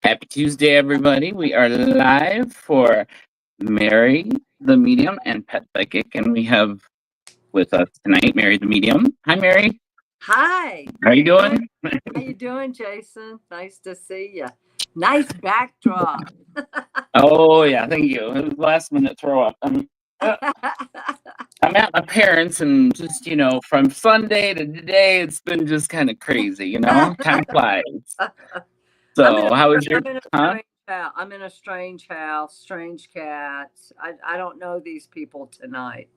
Happy Tuesday, everybody. We are live for Mary the Medium and Pet Psychic, and we have with us tonight Mary the Medium. Hi, Mary. Hi. How are you doing? How you doing, Jason? Nice to see you. Nice backdrop. Oh, yeah, thank you. It was last minute throw up. I'm at my parents', and just, from Sunday to today, it's been just kind of crazy, Time flies. So, how was your, huh? I'm in a strange house, strange cats. I don't know these people tonight.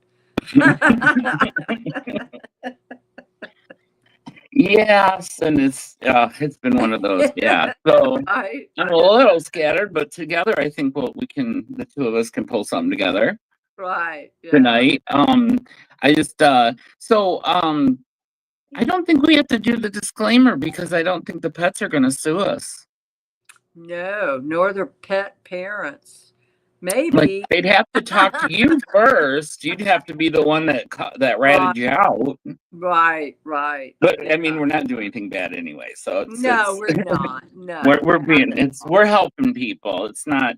Yes, and it's been one of those. Yeah. So I'm a little scattered, but together I think the two of us can pull something together. Right. Yeah. Tonight. I just I don't think we have to do the disclaimer because I don't think the pets are gonna sue us. No, nor their pet parents. Like Maybe they'd have to talk to you first. You'd have to be the one that ratted you out. Right. But I mean, we're not doing anything bad anyway, so we're not. No, we're helping people. It's not.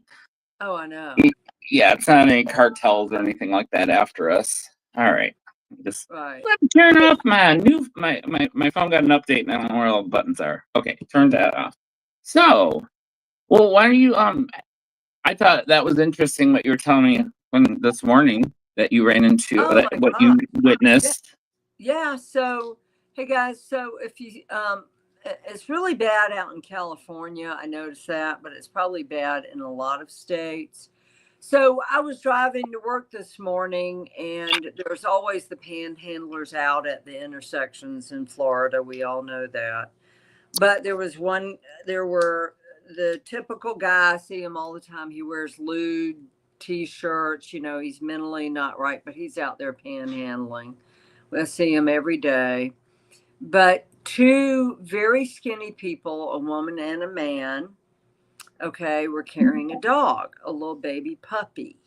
Oh, I know. Yeah, it's not any cartels or anything like that after us. All right, just Right. let me turn off my phone got an update and I don't know where all the buttons are. Okay, turn that off. So, well, why are you I thought that was interesting what you were telling me this morning that you ran into what you witnessed. Yeah. So, hey guys. So if you it's really bad out in California. I noticed that, but it's probably bad in a lot of states. So I was driving to work this morning, and there's always the panhandlers out at the intersections in Florida. We all know that. But there were the typical guy. I see him all the time. He wears lewd t-shirts. He's mentally not right, but he's out there panhandling. I see him every day. But two very skinny people, a woman and a man, okay, were carrying a dog, a little baby puppy.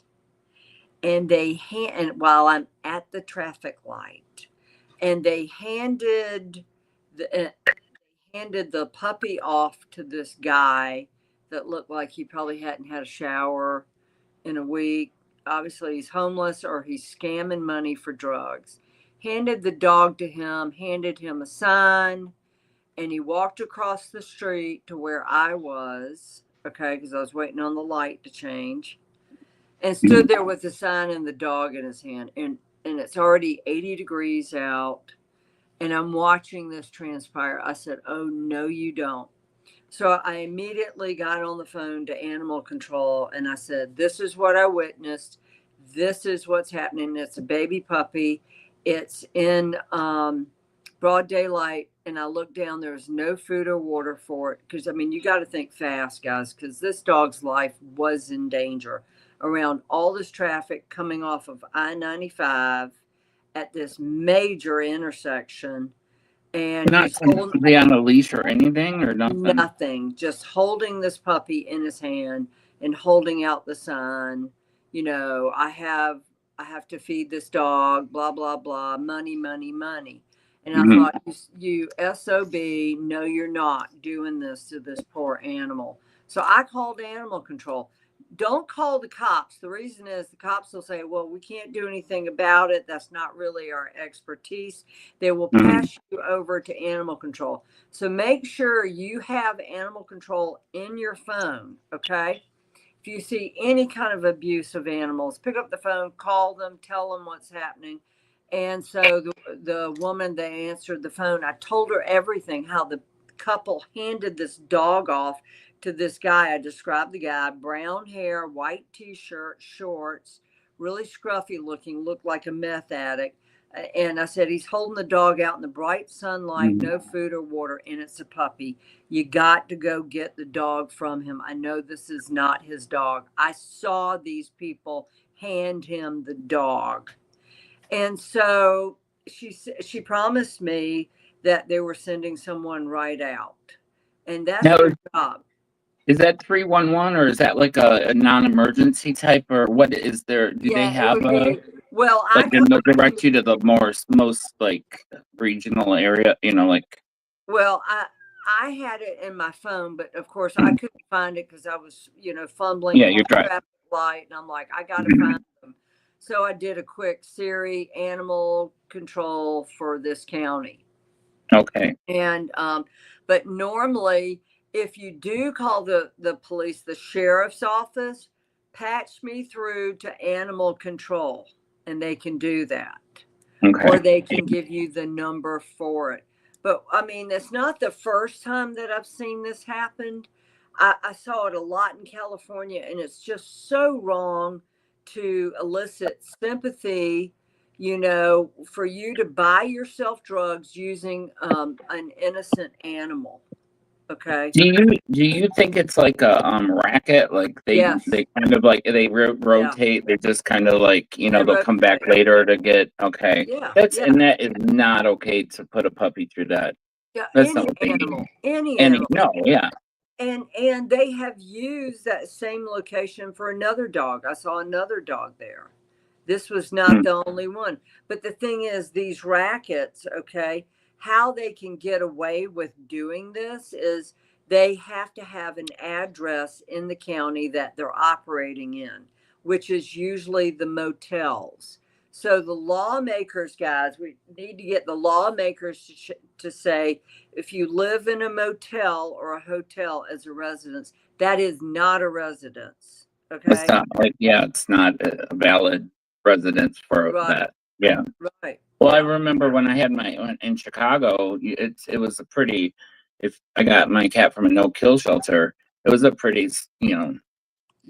And and while I'm at the traffic light, and they the handed the puppy off to this guy that looked like he probably hadn't had a shower in a week. Obviously, he's homeless or he's scamming money for drugs. Handed the dog to him, handed him a sign, and he walked across the street to where I was, okay, because I was waiting on the light to change, and stood there with the sign and the dog in his hand. And it's already 80 degrees out, and I'm watching this transpire. I said, "Oh, no, you don't." So I immediately got on the phone to animal control and I said, "This is what I witnessed. This is what's happening. It's a baby puppy. It's in broad daylight." And I looked down, there's no food or water for it. Because, I mean, you got to think fast, guys, because this dog's life was in danger around all this traffic coming off of I-95 at this major intersection. And not completely on a leash or anything or nothing. Nothing. Just holding this puppy in his hand and holding out the sign. I have to feed this dog. Blah blah blah. Money, money, money. And I thought, you SOB, no, you're not doing this to this poor animal. So I called animal control. Don't call the cops. The reason is the cops will say, "Well, we can't do anything about it. That's not really our expertise." They will pass you over to animal control. So make sure you have animal control in your phone, okay? If you see any kind of abuse of animals, pick up the phone, call them, tell them what's happening. And so the woman that answered the phone, I told her everything, how the couple handed this dog off to this guy. I described the guy: brown hair, white t-shirt, shorts, really scruffy looking, looked like a meth addict. And I said, he's holding the dog out in the bright sunlight, no food or water, and it's a puppy. You got to go get the dog from him. I know this is not his dog. I saw these people hand him the dog. And so she promised me that they were sending someone right out. And that's their job. Is that 311 or is that like a non-emergency type, or what is there? Do they have well, like they'll direct you to the most like regional area, like? Well, I had it in my phone, but of course I couldn't find it because I was, fumbling Yeah, on you're the right. traffic light, and I'm like, I got to Mhm. find them. So I did a quick Siri animal control for this county. Okay. And but normally, if you do call the police, the sheriff's office, patch me through to animal control, and they can do that, or Okay. they can give you the number for it. But I mean, it's not the first time that I've seen this happen. I saw it a lot in California, and it's just so wrong to elicit sympathy, for you to buy yourself drugs using an innocent animal. Okay. Do you think it's like a racket? Like Yes. they kind of like they Yeah. rotate. They just kind of like They they'll come back rotate. later to get okay. Yeah. That's Yeah. and that is not okay to put a puppy through that. Yeah. That's not Any what they need. animal. Any Any animal. no, yeah. And they have used that same location for another dog. I saw another dog there. This was not Mm, the only one. But the thing is, these rackets, okay, how they can get away with doing this is they have to have an address in the county that they're operating in, which is usually the motels. So the lawmakers, guys, we need to get the lawmakers to say, if you live in a motel or a hotel as a residence, that is not a residence. it's Okay. not like it's not a valid residence for Right. that. Yeah. Right. Well, I Yeah. remember when I had in Chicago, it was a pretty. If I got my cat from a no-kill shelter, it was a pretty Yeah.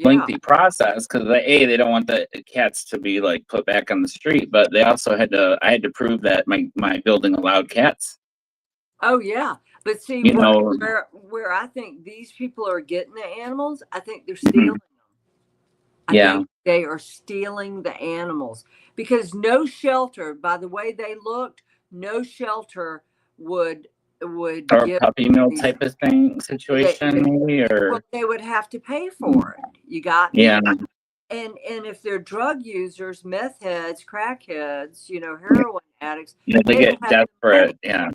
lengthy process because they don't want the cats to be like put back on the street, but they also I had to prove that my building allowed cats. Oh yeah. But see You know, where I think these people are getting the animals, I think they're mhm, stealing them. I yeah, think they are stealing the animals because no shelter, by the way they looked, no shelter would or give puppy mill these. type of thing They, situation, maybe, well, or they would have to pay for it. You got yeah, me? And if they're drug users, meth heads, crackheads, heroin addicts, yeah, they they don't get have the money. desperate. Yeah,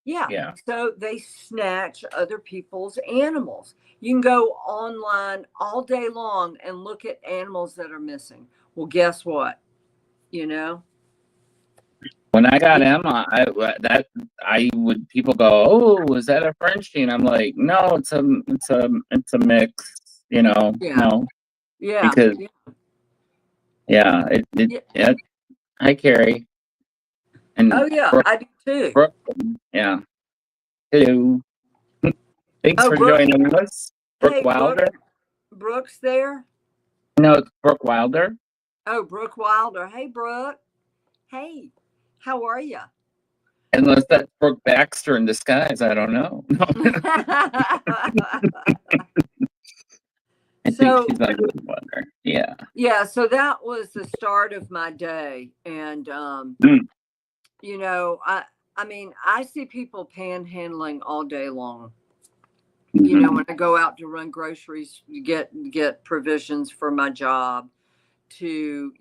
Yeah. yeah. So they snatch other people's animals. You can go online all day long and look at animals that are missing. Well, guess what? You know? When I got Yeah. Emma, I would people go, "Oh, is that a Frenchie?" And I'm like, "No, it's a mix." Yeah. No, Yeah. because Yeah. yeah, Yeah. yeah. Hi, Carrie and Oh, yeah. Brooke. I do too. Brooke, yeah. Hello. Thanks Oh, for Brooke. joining us, Brooke Hey, Wilder. Brooke's there. No, it's Brooke Wilder. Oh, Brooke Wilder. Hey, Brooke. Hey, how are you? Unless that's Brooke Baxter in disguise, I don't know. No, I think So, she's my good wonder. Yeah. yeah, so that was the start of my day. And, Mm, I mean, I see people panhandling all day long. mhm. When I go out to run groceries, get provisions for my job, to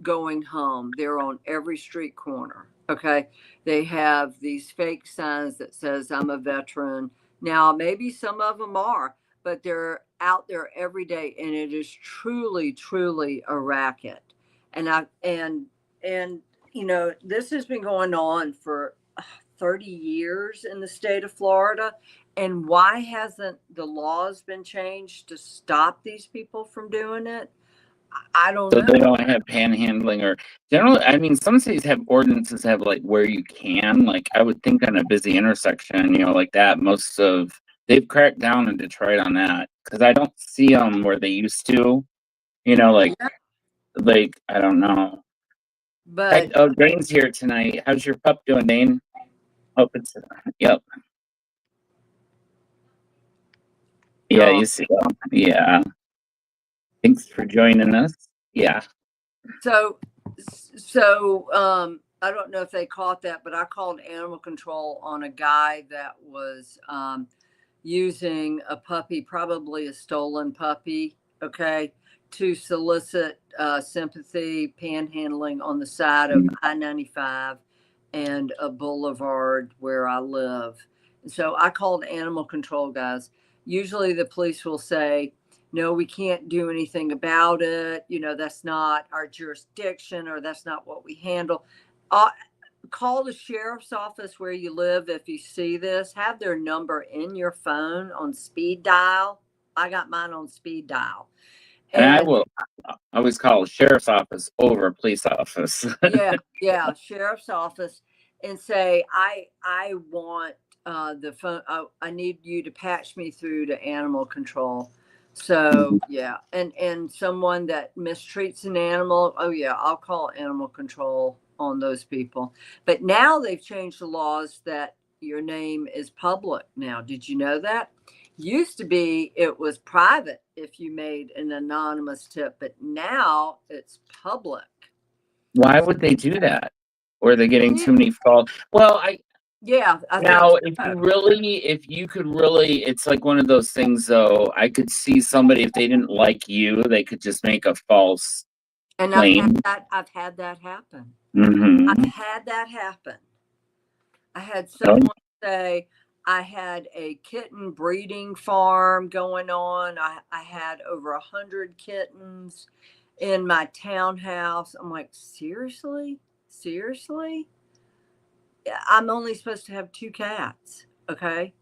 going home, they're on every street corner. Okay, they have these fake signs that says I'm a veteran. Now maybe some of them are, but they're out there every day, and it is truly a racket. And this has been going on for 30 years in the state of Florida. And why hasn't the laws been changed to stop these people from doing it? I don't So they know. don't have panhandling or generally. I mean, some cities have ordinances have like where you can. Like I would think on a busy intersection, like that. They've cracked down in Detroit on that because I don't see them where they used to. Like Yeah, I don't know. but Oh, Dane's here tonight. How's your pup doing, Dane? Hope it's yep. Yeah, oh, you see. Yeah. Thanks for joining us. Yeah. so I don't know if they caught that, but I called animal control on a guy that was using a puppy, probably a stolen puppy, okay, to solicit sympathy, panhandling on the side of I-95 and a boulevard where I live. So I called animal control guys. Usually the police will say, no, we can't do anything about it. That's not our jurisdiction, or that's not what we handle. Uh, Call the sheriff's office where you live if you see this. Have their number in your phone on speed dial. I got mine on speed dial. And I And will always call a sheriff's office over a police office. yeah, sheriff's office, and say, I want the phone. I need you to patch me through to animal control. So yeah, and someone that mistreats an animal, oh yeah, I'll call animal control on those people. But now they've changed the laws that your name is public now. Did you know that? Used to be it was private if you made an anonymous tip, but now it's public. Why would they do that? Or are they getting too many calls? Well, Yeah, I now, think if you could really, it's like one of those things, though. I could see somebody, if they didn't like you, they could just make a false and claim. I've had that happen. Mm-hmm. I've had that happen. I had someone say I had a kitten breeding farm going on. I had over 100 kittens in my townhouse. I'm like, seriously? I'm only supposed to have 2 cats. Okay.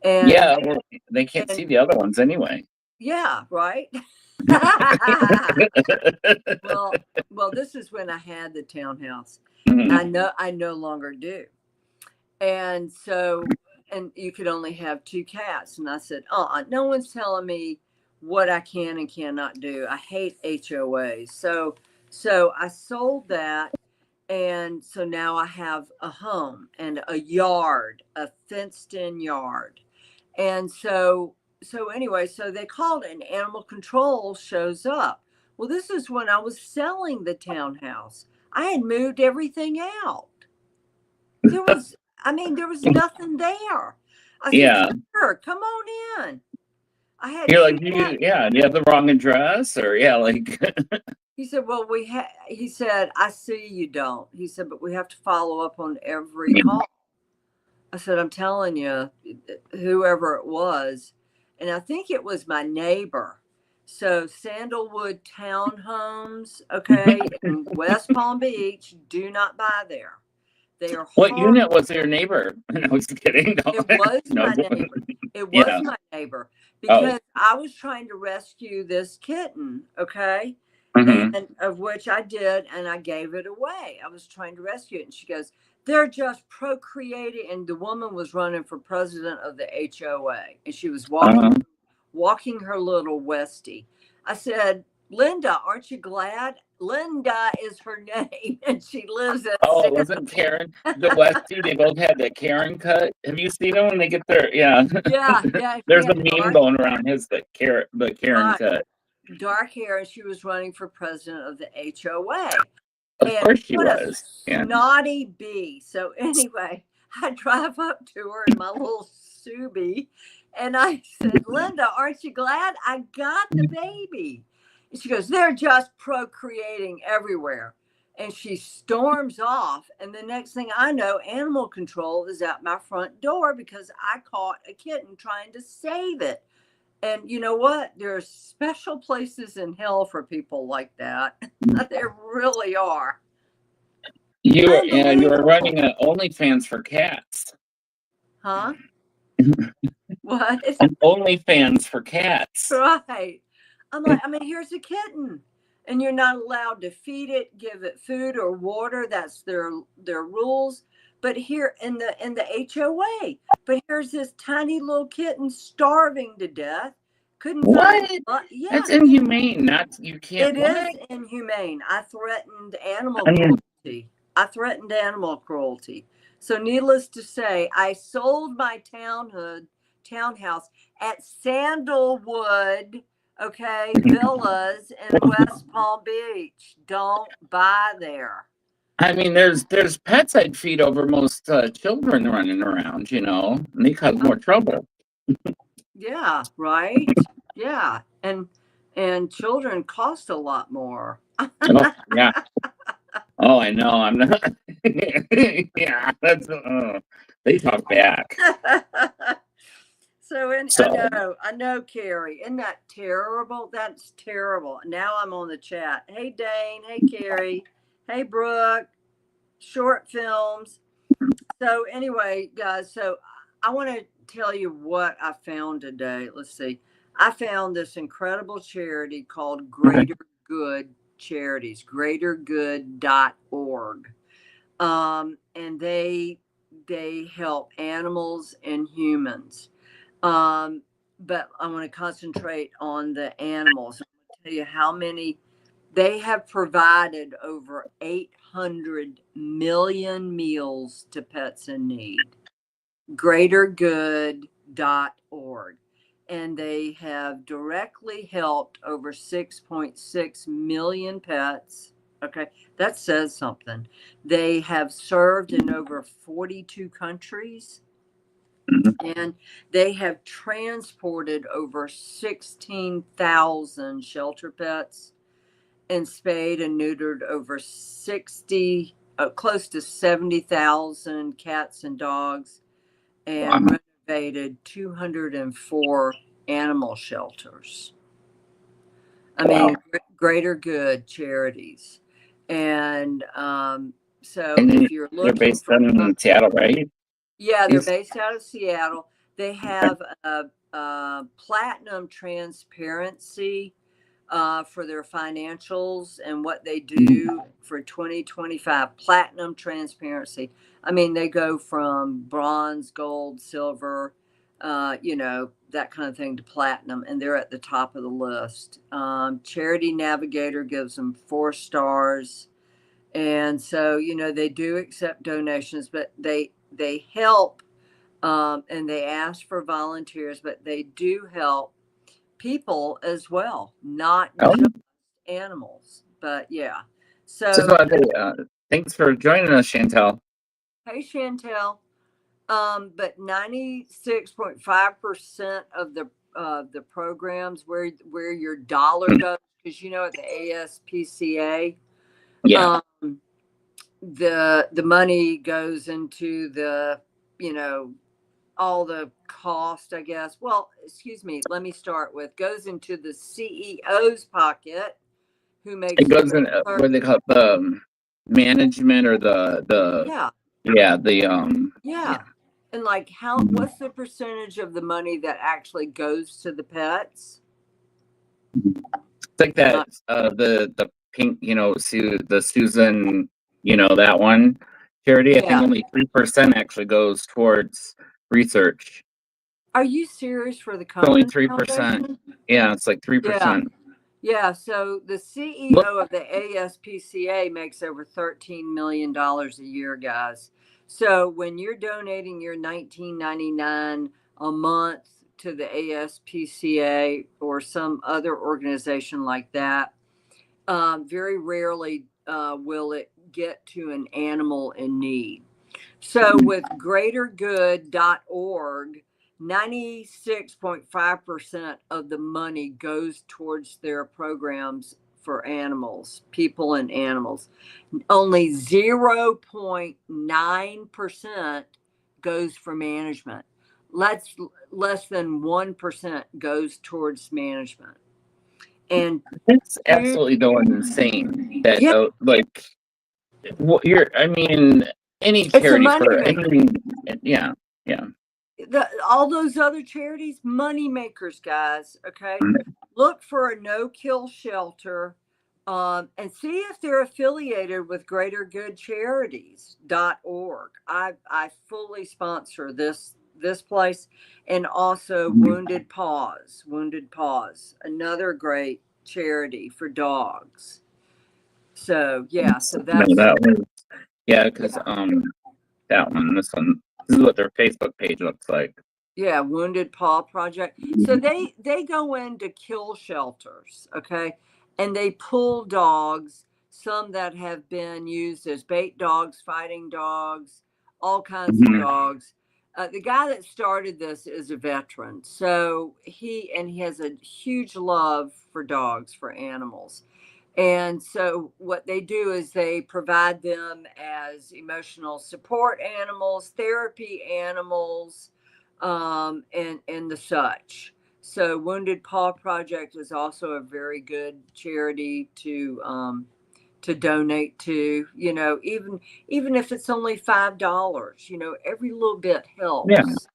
And Yeah, well, they can't see the other ones anyway. yeah, right. well, this is when I had the townhouse. Mhm. I no longer do. And so, and you could only have 2 cats. And I said, no one's telling me what I can and cannot do. I hate HOAs. So I sold that. And so now I have a home and a yard, a fenced in yard. And so anyway, so they called it, and animal control shows up. Well, this is when I was selling the townhouse. I had moved everything out. There was nothing there. I said, Yeah. sure, come on in. I had You're like, two do cats. you have the wrong address? Or, yeah, like, He said, well, he said, I see you don't. He said, but we have to follow up on every call. I said, I'm telling you, whoever it was, and I think it was my neighbor. So Sandalwood Townhomes, okay, in West Palm Beach, do not buy there. They are what horrible. unit was your neighbor? I was kidding. No. It was No. my neighbor. It was Yeah. my neighbor because I was trying to rescue this kitten, okay? Mhm. And of which I did, and I gave it away. I was trying to rescue it. And she goes, they're just procreating. And the woman was running for president of the HOA. And she was walking her little Westie. I said, Linda, aren't you glad? Linda is her name, and she lives at Oh, wasn't Karen the Westie? They both had the Karen cut. Have you seen them when they get their yeah. There's a meme going around the Karen cut. Dark hair, and she was running for president of the HOA. Of course she was. Naughty bee. So anyway, I drive up to her in my little Subi, and I said, Linda, aren't you glad I got the baby? And she goes, they're just procreating everywhere. And she storms off. And the next thing I know, animal control is at my front door because I caught a kitten trying to save it. And you know what? There are special places in hell for people like that. There really are. You were running an OnlyFans for cats. Huh? What? An OnlyFans for cats. Right. I'm like, here's a kitten, and you're not allowed to feed it, give it food or water. That's their rules. But here in the HOA, but here's this tiny little kitten starving to death. Couldn't what? Yeah, that's inhumane. You can't. It is inhumane. I threatened animal cruelty. Animal cruelty. So needless to say, I sold my townhouse at Sandalwood, okay, Villas in West Palm Beach. Don't buy there. There's pets I'd feed over most children running around, and they cause more trouble. Yeah, right. Yeah, and children cost a lot more. Oh, yeah. Oh, I know. I'm not. Yeah, that's They talk back. So, So I know, Carrie. Isn't that terrible? That's terrible. Now I'm on the chat. Hey, Dane. Hey, Carrie. Hey, Brooke. Short films. So, anyway, guys, so I want to tell you what I found today. Let's see. I found this incredible charity called okay. Greater Good Charities, greatergood.org. And they help animals and humans. But I want to concentrate on the animals. I'm going to tell you how many they have provided over 800 million meals to pets in need. Greatergood.org. And they have directly helped over 6.6 million pets. Okay, that says something. They have served in over 42 countries. And they have transported over 16,000 shelter pets and spayed and neutered over 60, close to 70,000 cats and dogs, and Wow. renovated 204 animal shelters. I Wow. mean, Greater Good Charities. And so And if you're they're looking based for in Seattle, right? yeah, they're These based out of Seattle. They have a platinum transparency for their financials and what they do for 2025. Platinum transparency. I mean, they go from bronze, gold, silver, that kind of thing to platinum, and they're at the top of the list. Charity Navigator gives them 4 stars. And so, they do accept donations, but they help, and they ask for volunteers, but they do help people as well, not oh, just animals. But yeah. just So want to say, thanks for joining us, Chantel. hey, Chantel. But 96.5% of the programs where your dollar goes, because at the ASPCA, Yeah. um, the money goes into the you know all the cost, I guess. Well, excuse me, let me start with goes into the CEO's pocket, who It makes goes over in what they call the management or the yeah, yeah the yeah. yeah. And like what's the percentage of the money that actually goes to the pets? It's like Uh, that the pink the Susan that one charity. I think yeah. only 3% actually goes towards research. Are you serious, for the It's only Komen 3%. Foundation? Yeah, it's like Yeah. 3%. Yeah, so the Look, CEO of the ASPCA makes over $13 million a year, guys. So when you're donating your $19.99 a month to the ASPCA or some other organization like that, very rarely will it get to an animal in need. So with greatergood.org, 96.5% of the money goes towards their programs for animals, people and animals. Only 0.9% goes for management. Less than 1% goes towards management. And it's absolutely going insane that yeah, I mean, any it's a charity for moneymaker. anything. Yeah, yeah. All those other charities, money makers, guys. Okay, look for a no-kill shelter, and see if they're affiliated with greatergoodcharities.org. I fully sponsor this place, and also Wounded Paws, another great charity for dogs. So yeah, so No, that's that was because yeah. this one, this is what their Facebook page looks like. Yeah, Wounded Paw Project. So they go into kill shelters, okay, and they pull dogs, some that have been used as bait dogs, fighting dogs, all kinds of Mhm. dogs. The guy that started this is a veteran, so he has a huge love for dogs, for animals, And so what they do is they provide them as emotional support animals, therapy animals, and the such. So Wounded Paw Project is also a very good charity to donate to. You know, even if it's only $5, you know, every little bit Yeah. helps.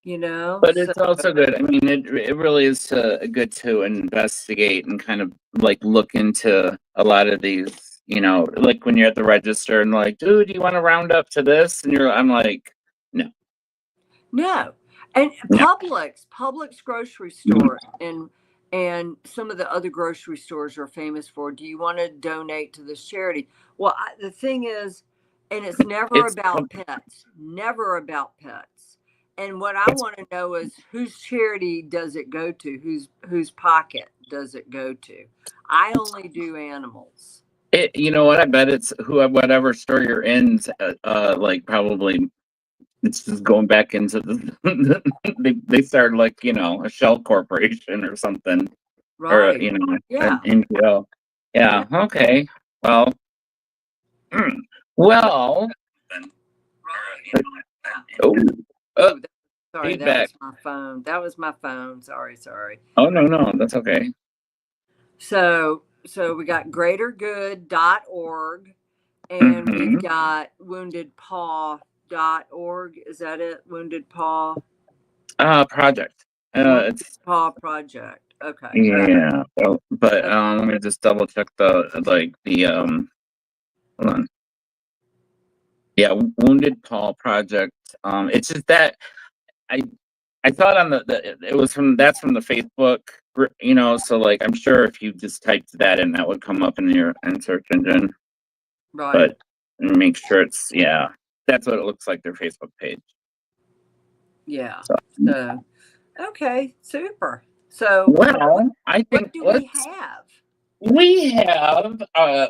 You know, But so it's also good. I mean, it really is good to investigate and kind of like look into a lot of these, you know, like when you're at the register and like, dude, do you want to round up to this? And I'm like, no, no. And no. Publix grocery store and some of the other grocery stores are famous for, do you want to donate to this charity? Well, the thing is, and it's never It's about pets, never about pets. And what I it's want to know is whose charity does it go to? Whose pocket does it go to? I only do animals. you know what? I bet it's whatever store you're in, like probably it's just going back into they started like, you know, a shell corporation or something, or Right. you know, an Yeah. NPO. Yeah. Yeah. Okay. Well. Well. Right. Oh, Oh, sorry, that feedback. was my phone. That was my phone. Sorry, sorry. Oh no, no, that's okay. So we got greatergood.org and we've Mm-hmm. got woundedpaw.org. Is that it? Wounded Paw? Project. Wounded It's Paw Project. Okay. yeah. Well, but Okay. let me just double check the. Hold on. Yeah, Wounded Paw Project. It's just that I I thought on it was from the Facebook, you know, so like I'm sure if you just typed that in, that would come up in your search engine. Right. But make sure it's yeah, that's what it looks like, their Facebook page. Yeah. So So, okay. Super. So, well, I what think do we have? we have a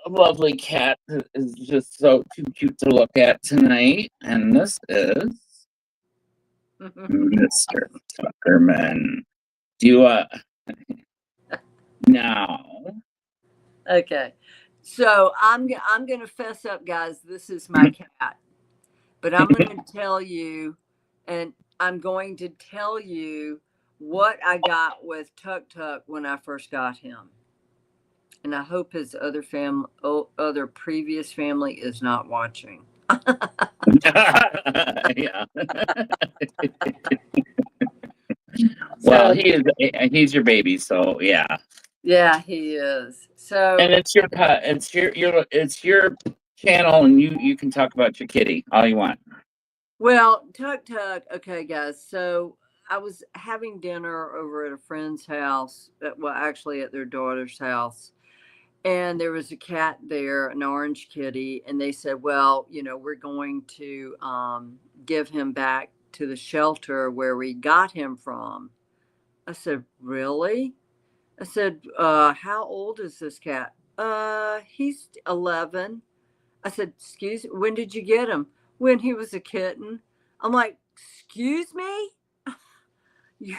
lovely cat that is just so too cute to look at tonight, and this is Mr. Tuckerman. Do you now? Okay. So I'm gonna fess up, guys. This is my cat, but I'm going to tell you, and I'm going to tell you what I got with Tuk Tuk when I first got him, and I hope his other previous family is not watching. Yeah. Well, So he's your baby, so yeah. yeah, he is. And So it's your pet. It's your channel, and you can talk about your kitty all you want. well, Tuk Tuk. Okay, guys. So I was having dinner over at a friend's house. Well, actually, at their daughter's house, and there was a cat there, an orange kitty, and they said, "Well, you know, we're going to give him back to the shelter where we got him from." I said, "Really?" I said, "How old is this cat?" He's 11. I said, "Excuse me, when did you get him?" When he was a kitten. I'm like, "Excuse me? You,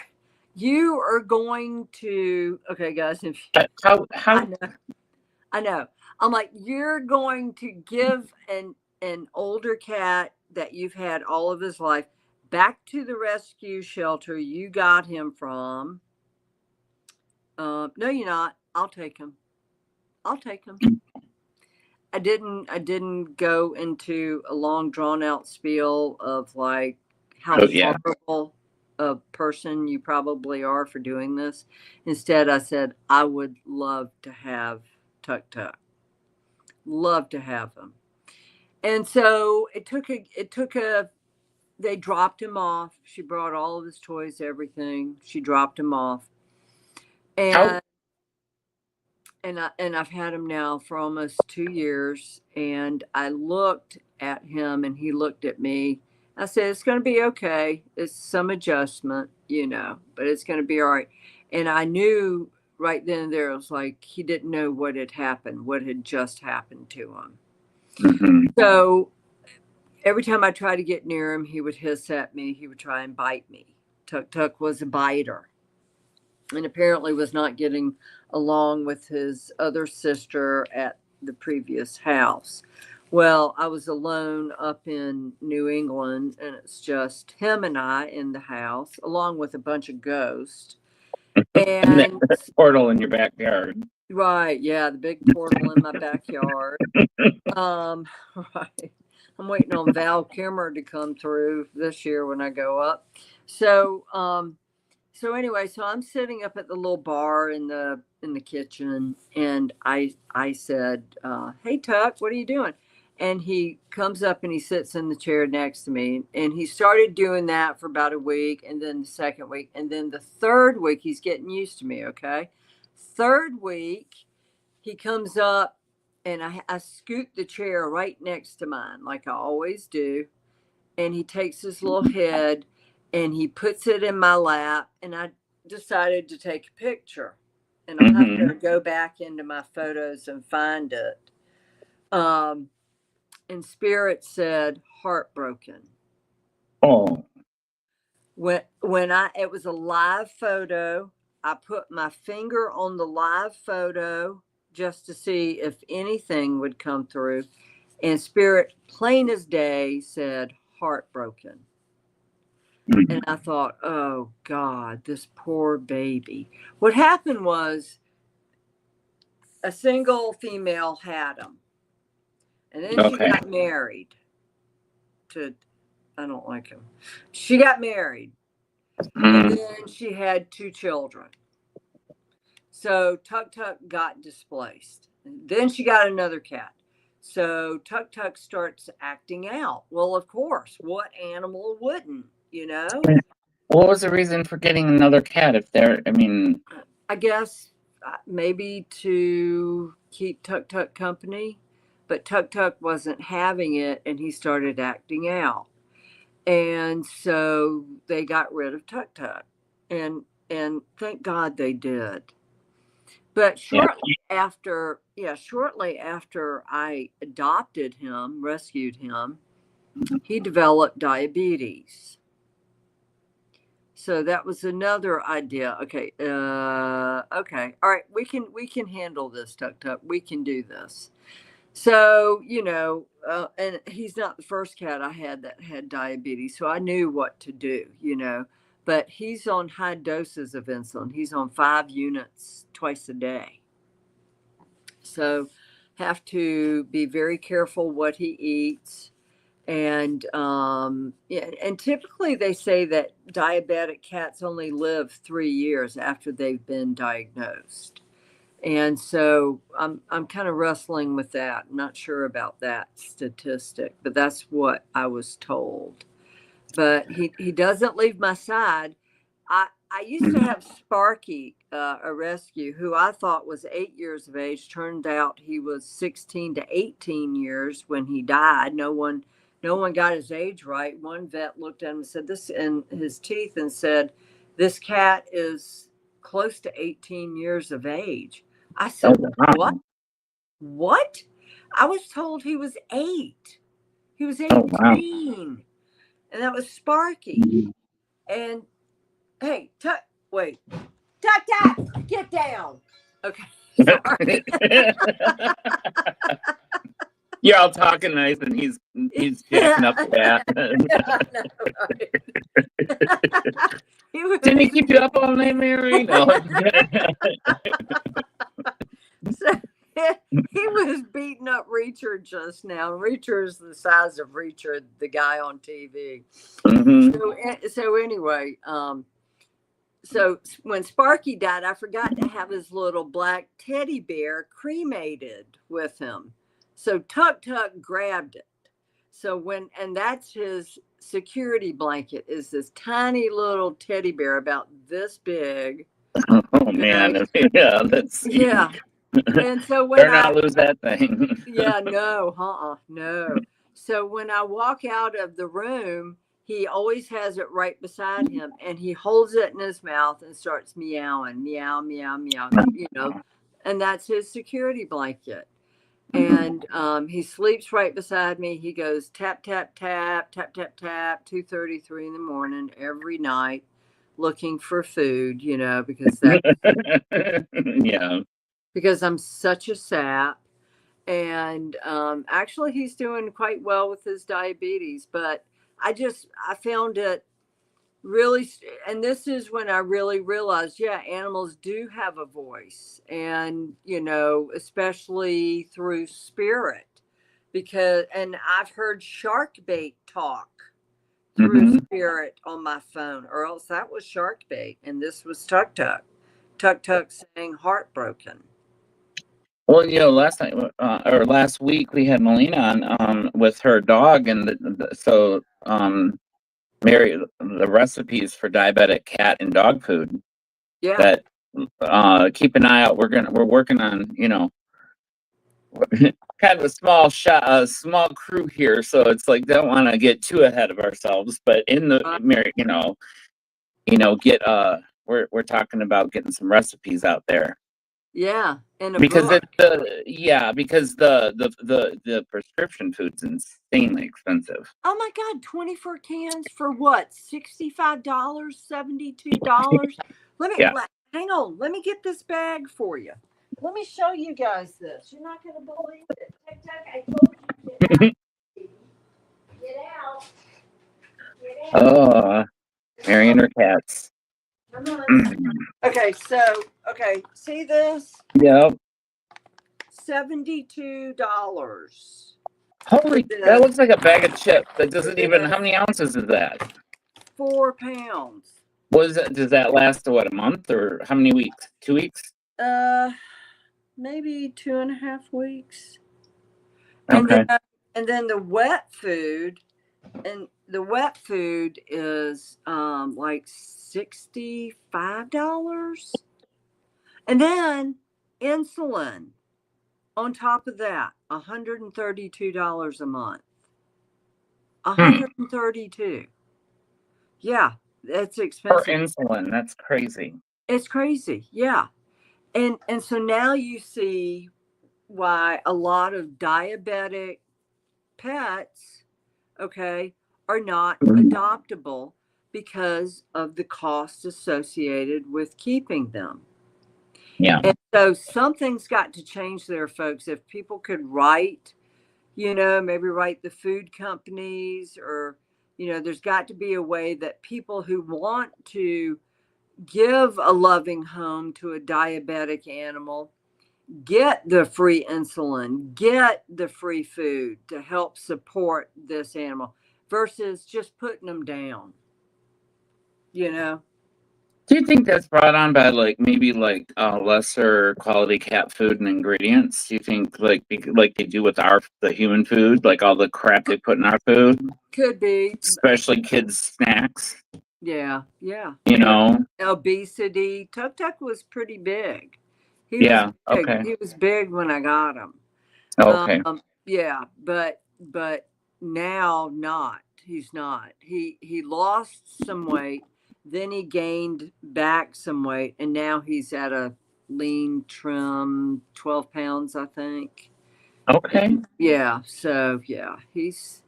you are going to, okay, guys, if I How know, I know. I'm like, you're going to give an older cat that you've had all of his life back to the rescue shelter you got him from. No, you're not. I'll take him. I'll take him. I didn't go into a long drawn out spiel of like how oh yeah. horrible a person you probably are for doing this. Instead, I said I would love to have Tuk Tuk. Love to have him. And so it took a they dropped him off. She brought all of his toys, everything. She dropped him off. How And I've had him now for almost 2 years. And I looked at him and he looked at me. I said, "It's going to be okay. It's some adjustment, you know, but it's going to be all right." And I knew right then and there, it was like he didn't know what had happened, what had just happened to him. mhm. So every time I tried to get near him, he would hiss at me. He would try and bite me. Tuk Tuk was a biter. and apparently was not getting along with his other sister at the previous house. Well, I was alone up in New England, and it's just him and I in the house, along with a bunch of ghosts. And that And portal in your backyard. right, yeah, the big portal in my backyard. Right. I'm waiting on Val Kimmer to come through this year when I go up. So, so anyway, so I'm sitting up at the little bar in the kitchen, and I said, "Hey Tuck, what are you doing?" And he comes up and he sits in the chair next to me, and he started doing that for about a week, and then the second week, and then the third week, he's getting used to me. Okay, third week, he comes up, and I scoot the chair right next to mine, like I always do, and he takes his little head and he puts it in my lap, and I decided to take a picture, and I'll have to go back into my photos and find it. And Spirit said heartbroken. Oh. When it was a live photo, I put my finger on the live photo just to see if anything would come through, and Spirit, plain as day, said heartbroken. And I thought, oh God, this poor baby. What happened was a single female had him. And then she got married to, I don't like him. She got married. And then she had 2 children. So Tuk Tuk got displaced. And then she got another cat. So Tuk Tuk starts acting out. Well, of course, what animal wouldn't, you know? What was the reason for getting another cat if they're, I guess maybe to keep Tuk Tuk company, but Tuk Tuk wasn't having it, and he started acting out. And so they got rid of Tuk Tuk, and thank God they did. But shortly after I adopted him, rescued him, he developed diabetes. So that was another idea. Okay. Okay. All right. We can handle this, Tuk Tuk. We can do this. So, and he's not the first cat I had that had diabetes. So I knew what to do, but he's on high doses of insulin. He's on 5 units twice a day. So have to be very careful what he eats. And and typically they say that diabetic cats only live 3 years after they've been diagnosed. And so I'm kind of wrestling with that. I'm not sure about that statistic, but that's what I was told. But he doesn't leave my side. I used to have Sparky, a rescue, who I thought was 8 years of age. Turned out he was 16 to 18 years when he died. No one got his age right. One vet looked at him and said this in his teeth and said, "This cat is close to 18 years of age." I said, "What? What?" I was told he was 8. He was 18. And that was Sparky. And hey, wait. Tuck, get down. Okay. Sorry. You're all talking nice, and he's jacking up the cat. Didn't he keep you up all night, Mary? No. So, he was beating up Reacher just now. Reacher is the size of Reacher, the guy on TV. So anyway, so when Sparky died, I forgot to have his little black teddy bear cremated with him. So Tuk Tuk grabbed it. So and that's his security blanket, is this tiny little teddy bear about this big. Oh man, yeah. And so when better not lose that thing. No. So when I walk out of the room, he always has it right beside him, and he holds it in his mouth and starts meowing, meow, meow, meow, and that's his security blanket. And he sleeps right beside me. He goes tap, tap, tap, tap, tap, tap, 2:33 in the morning every night looking for food, because that Yeah. because I'm such a sap. And actually, he's doing quite well with his diabetes. But I found it really, and this is when I really realized, yeah, animals do have a voice, and especially through spirit, and I've heard shark bait talk through Hmm. spirit on my phone, or else that was shark bait, and this was Tuk Tuk. Tuk Tuk saying heartbroken. Well, last night or last week we had Melina on with her dog, and so Mary, the recipes for diabetic cat and dog food Yeah, that keep an eye out. We're working on kind of a small shot, a small crew here, so it's like don't want to get too ahead of ourselves. But in the Mary, get we're talking about getting some recipes out there. yeah, in a Because book. because the prescription food's insanely expensive. Oh my God, 24 cans for what? $65, $72? Yeah. Hang on. Let me get this bag for you. Let me show you guys this. You're not going to believe it. Tic Tac, I told you to get out. Get out. Get out. Oh, Mary and her cats. Come on. Okay, see this? Yep. $72. Holy, that looks like a bag of chips. That doesn't even. How many ounces is that? 4 pounds. Does that last what, a month or how many weeks? 2 weeks? Maybe 2.5 weeks. Okay. And then the wet food, is like $65. And then insulin on top of that, $132 a month. 132. Yeah, that's For expensive. insulin, that's crazy. It's crazy. Yeah. And so now you see why a lot of diabetic pets, okay, are not adoptable because of the cost associated with keeping them. Yeah. And so something's got to change there, folks. If people could write, maybe write the food companies, or, there's got to be a way that people who want to give a loving home to a diabetic animal get the free insulin, get the free food to help support this animal versus just putting them down. Do you think that's brought on by maybe lesser quality cat food and ingredients? Do you think like they do with the human food, like all the crap they put in our food, Could be. especially kids' snacks? Yeah, yeah. Obesity. Tuk Tuk was pretty big. Yeah. Okay. He was big when I got him. Okay. Yeah, but now not. He's not. He lost some weight, then he gained back some weight, and now he's at a lean, trim 12 pounds, I think. Okay. Yeah. So yeah, he's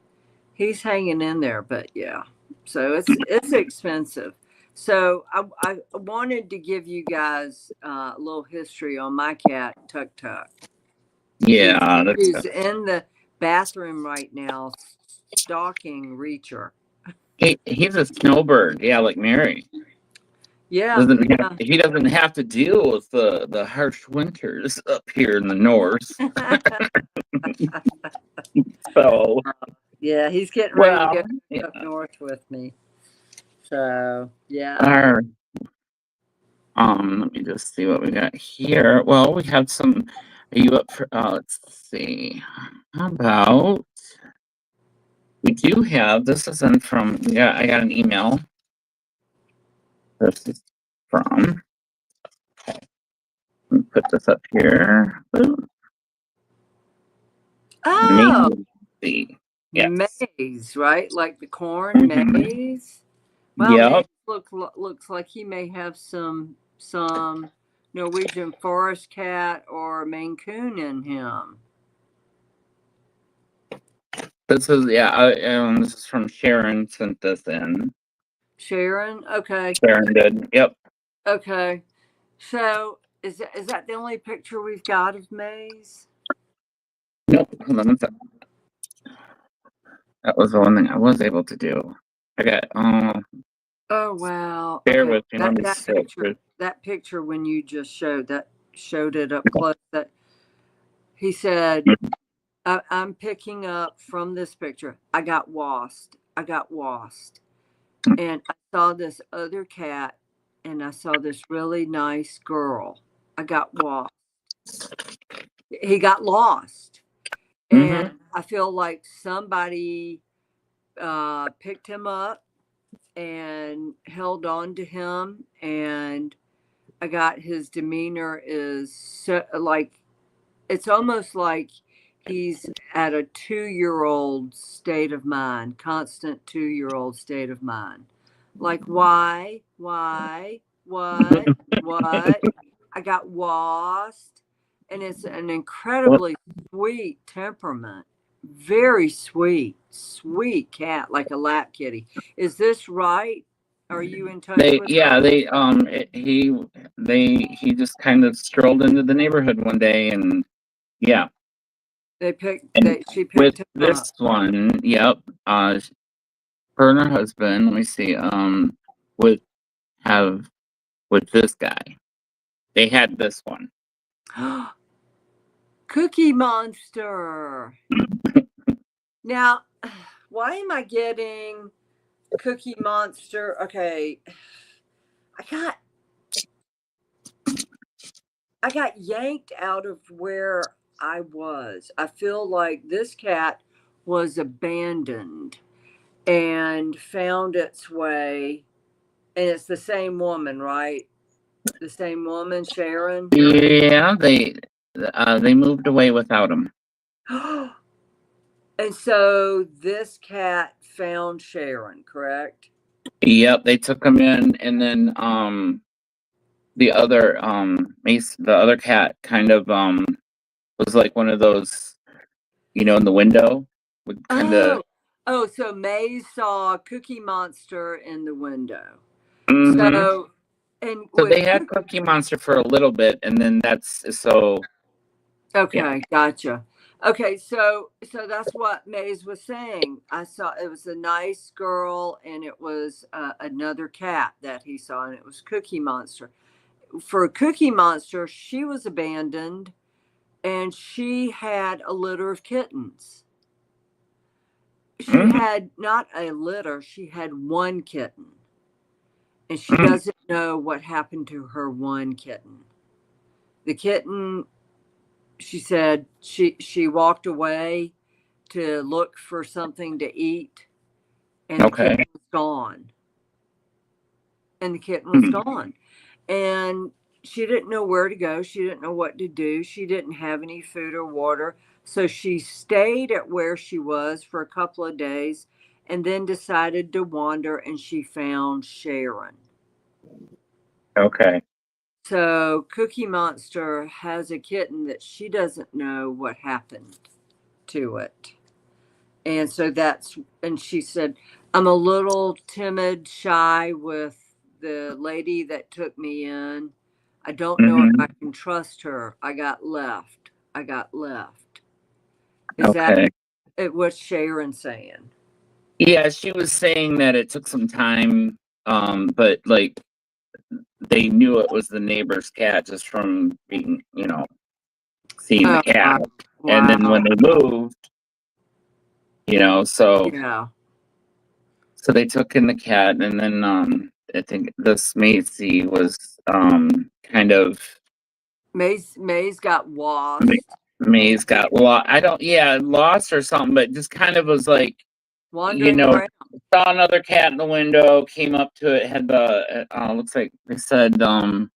hanging in there, but yeah. So it's expensive. So I wanted to give you guys a little history on my cat Tuk Tuk. Yeah, Who's in the bathroom right now, stalking Reacher. He's a snowbird. Yeah, like Mary. Yeah, he doesn't have to deal with the harsh winters up here in the north. So yeah, he's getting ready to go up north with me. So yeah. Let me just see what we got here. Well, we have some. Are you up for? Let's see. How about we do have this? Is in from I got an email. This is from. Okay. Let me put this up here. Oh, maize. Yes. Maize, right? Like the corn maize. Well, yep. Looks like he may have some Norwegian forest cat or Maine Coon in him. This is this is from Sharon, sent this in. Sharon. Okay. Sharon did. Yep. Okay. So is that the only picture we've got of Maze? Nope. Hold on. That was the one thing I was able to do. I got. Oh wow. Bear Okay. with me. Let me scroll through. That picture when you just showed it up close. That he said, I'm picking up from this picture. I got washed. And I saw this other cat, and I saw this really nice girl. I got washed. He got lost. And I feel like somebody picked him up and held on to him. And I got his demeanor is so, like, it's almost like he's at a 2-year-old state of mind, constant 2-year-old state of mind. Like, why, what? I got lost. And it's an incredibly sweet temperament. Very sweet cat, like a lap kitty. Is this right? Are you in touch with he just kind of strolled into the neighborhood one day, and yeah. She picked with him this up. one, yep. Her and her husband, let me see, with this guy. They had this one. Cookie Monster. Now, why am I getting Cookie Monster? Okay. I got yanked out of where I was. I feel like this cat was abandoned and found its way, and it's the same woman, right? The same woman, Sharon. Yeah, they moved away without him. And so this cat found Sharon, correct? Yep, they took him in, and then the other the other cat kind of was like one of those, in the window would kind of. Oh, so Maze saw Cookie Monster in the window. So So they had Cookie Monster for a little bit, and then that's so. Okay, yeah. Gotcha. Okay, so that's what Maze was saying. I saw it was a nice girl, and it was another cat that he saw, and it was Cookie Monster. For Cookie Monster, she was abandoned, and she had a litter of kittens. She had not a litter; she had one kitten, and she doesn't know what happened to her one kitten. The kitten, she said, she walked away to look for something to eat, and the kitten was gone. And she didn't know where to go. She didn't know what to do. She didn't have any food or water. So she stayed at where she was for a couple of days and then decided to wander, and she found Sharon. Okay. So Cookie Monster has a kitten that she doesn't know what happened to it. And so and she said, I'm a little timid, shy with the lady that took me in. I don't know if I can trust her. I got left. Is that what Sharon's saying? Yeah, she was saying that it took some time, but like they knew it was the neighbor's cat just from being, seeing the cat. Wow. And then when they moved, so yeah. So they took in the cat, and then I think this Macy was kind of Maze got lost. Maze got lost. Lost or something, but just kind of was like wandering around. Saw another cat in the window, came up to it, had the looks like they said on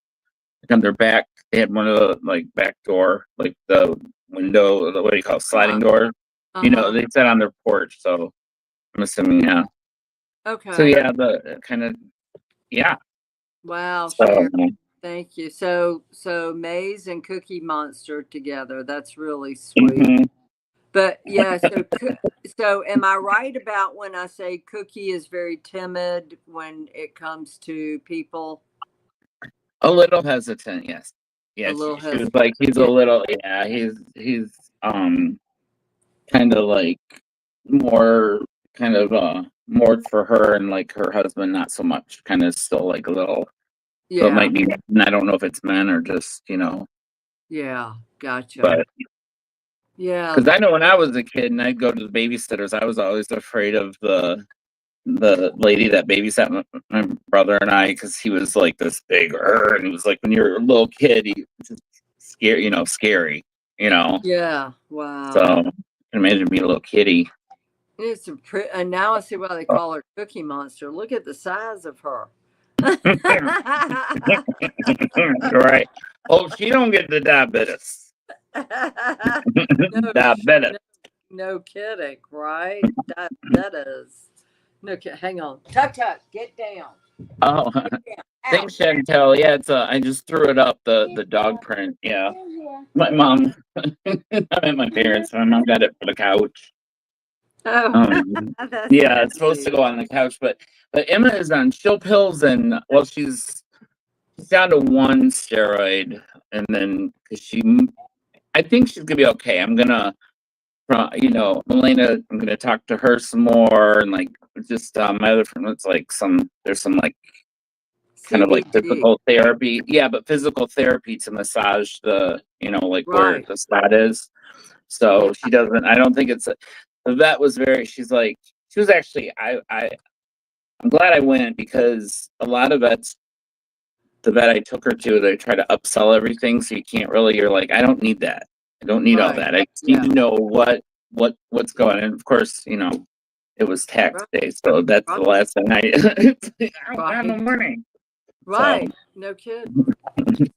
their back they had one of the like back door, like the window, what do you call it, sliding door. They said on their porch, so I'm assuming Okay. So yeah, the kind of Wow, Sharon, thank you. So Maze and Cookie Monster together. That's really sweet. But yeah, so am I right about when I say Cookie is very timid when it comes to people? A little hesitant, yes. A Yeah, little she was hesitant. like, he's a Yeah. little, yeah, he's kind of like more kind of more for her, and like her husband not so much, kind of still like a little. So it Yeah. might be, and I don't know if it's men or just, Yeah. Gotcha. but Yeah. because I know when I was a kid and I'd go to the babysitters, I was always afraid of the lady that babysat my brother and I, because he was like this big, and he was like, when you're a little kid, he just scary, scary, you know. Yeah. So Wow. I can imagine being a little kitty. It's a pretty, and now I see why they call her Cookie Monster. Look at the size of her. Right. Oh, she don't get the diabetes. No, Diabetes. no kidding, right? Diabetes. No kidding. Hang on. Tut tut. Get down. Oh, Get down. Out. thanks, Chantel. Yeah, it's I just threw it up, the dog print. Yeah. My mom. I'm at my parents'. My mom got it for the couch. Oh, that's Yeah, it's supposed to cute. go on the couch, but Emma is on chill pills, and well, she's down to one steroid, and then because I think she's gonna be okay. I'm gonna, Melena, I'm gonna talk to her some more, and like just my other friend, it's like there's some like kind of like CBD. physical therapy, yeah, but physical therapy to massage the, like where Right. the spot is. So she doesn't. I don't think it's. The vet was very. She's like. She was actually. I'm glad I went, because a lot of vets, the vet I took her to, they try to upsell everything, so you can't really. You're like, I don't need that. I don't need all Right. that. I just need Yeah. to know what's going on. And of course, it was tax Right. day, so that's the Right. last thing I. I don't have no Right. money. Right. No kidding.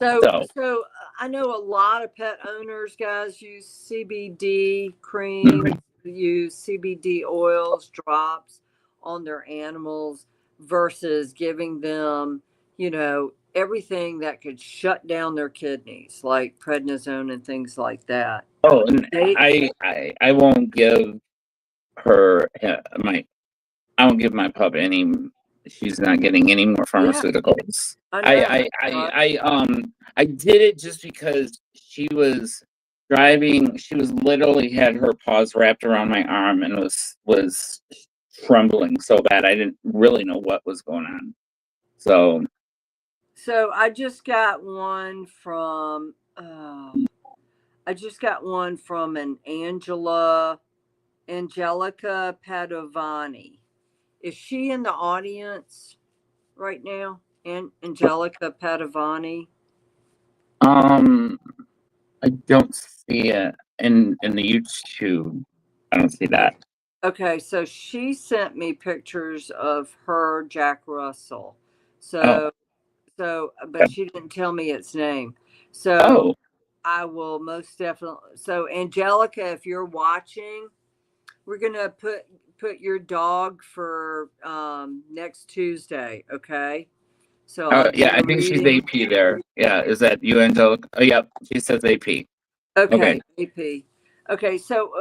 So, So I know a lot of pet owners, guys, use CBD creams, use CBD oils, drops on their animals versus giving them, everything that could shut down their kidneys, like prednisone and things like that. oh, and They, I won't give her my. I won't give my pup any. She's not getting any more yeah, pharmaceuticals. I know. I did it just because she was driving. She was literally had her paws wrapped around my arm and was trembling so bad. I didn't really know what was going on. So So I just got one from an Angelica Padovani. Is she in the audience right now? Angelica Padovani. um, I don't see it in the YouTube. I don't see that. Okay, so she sent me pictures of her Jack Russell. Oh, But she didn't tell me its name. So oh, I will most definitely. So Angelica, if you're watching, we're gonna put your dog for next Tuesday. Okay. So I'll do yeah. I the think she's reading. AP there. Yeah, is that you, Angelica? Oh, yep. She says AP. Okay. Okay, AP. Okay, so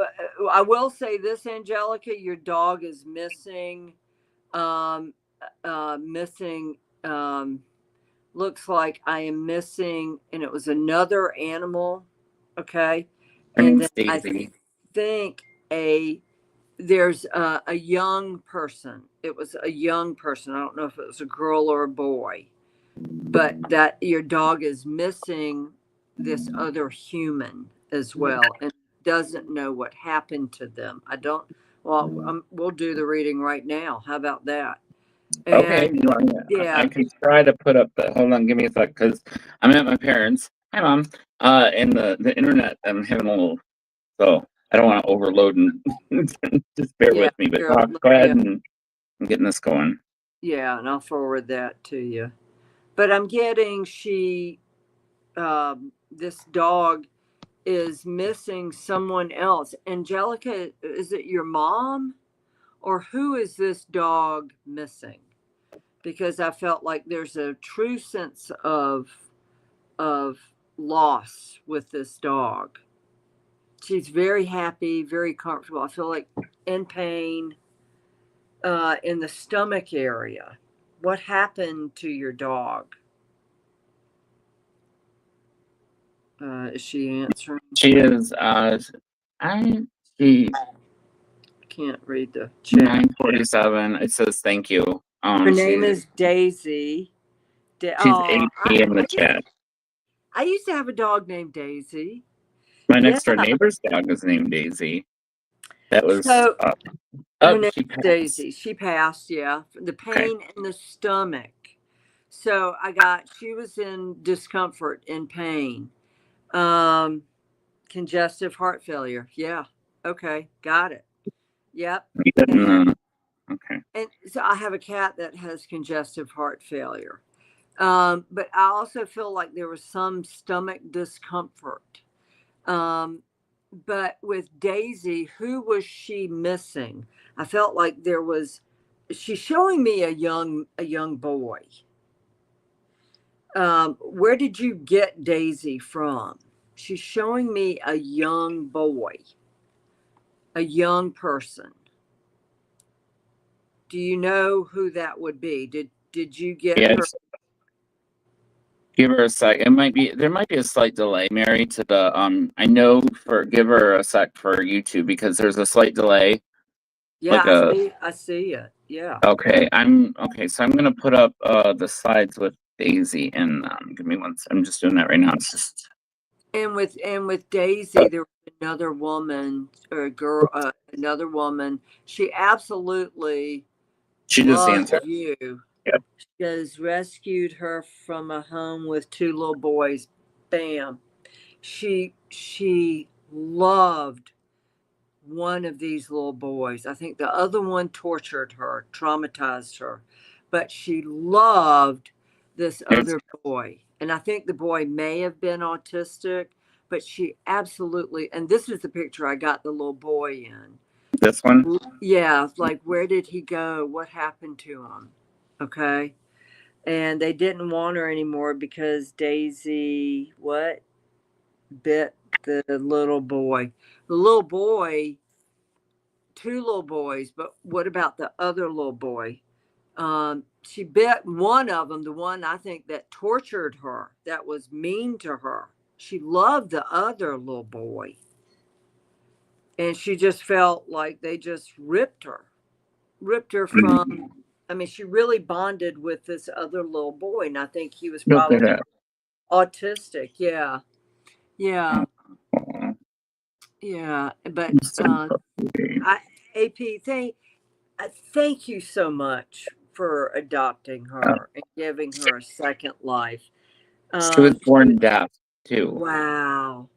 I will say this, Angelica, your dog is missing. Um, missing. Looks like I am missing, and it was another animal. Okay, Her and name's then I Daisy. think there's a young person. It was a young person. I don't know if it was a girl or a boy, but that your dog is missing this other human as well and doesn't know what happened to them. I don't. Well, we'll do the reading right now. How about that? Okay, And I yeah, can try to put up the. Hold on, give me a sec, because I'm at my parents'. Hi, mom. And the internet, I'm having a little. So I don't want to overload, and just bear yeah, with me. But here, go ahead, yeah, and I'm getting this going. yeah, and I'll forward that to you. But I'm getting this dog is missing someone else. Angelica, is it your mom or who is this dog missing? Because I felt like there's a true sense of loss with this dog. She's very happy, very comfortable. I feel like in pain in the stomach area. What happened to your dog? Is she answering? She is. She Can't read the chat. 9:47. It says thank you. Her name is Daisy. She's AP in the chat. I used to have a dog named Daisy. My next door neighbor's dog is named Daisy. That was So, her name she is Daisy. She passed, yeah. The pain in the stomach. So she was in discomfort and pain. Congestive heart failure. Yeah. Okay. Got it. Yep. Okay. And so I have a cat that has congestive heart failure. But I also feel like there was some stomach discomfort. But with Daisy, who was she missing? I felt like she's showing me a young boy. Where did you get Daisy from? She's showing me a young boy, a young person. Do you know who that would be? Did you get her? Give her a sec. There might be a slight delay, Mary, to the I know give her a sec for YouTube because there's a slight delay. Yeah, I see it. Yeah. Okay, so I'm gonna put up the slides with Daisy and give me one. I'm just doing that right now. It's just and with Daisy, there was another woman or a girl, another woman. She absolutely just answered you. Yep. She has rescued her from a home with 2 little boys. Bam. She loved one of these little boys. I think the other one tortured her, traumatized her, but she loved this other boy. And I think the boy may have been autistic, but she absolutely, and this is the picture I got the little boy in. This one? Yeah, like where did he go? What happened to him? Okay. And they didn't want her anymore because Daisy, bit the little boy. The little boy, 2 little boys, but what about the other little boy? She bit one of them, the one I think that tortured her, that was mean to her. She loved the other little boy. And she just felt like they just ripped her from, I mean, she really bonded with this other little boy. And I think he was probably autistic. Yeah. Yeah. Yeah. But AP, thank you so much for adopting her and giving her a second life. She was born deaf too. Wow.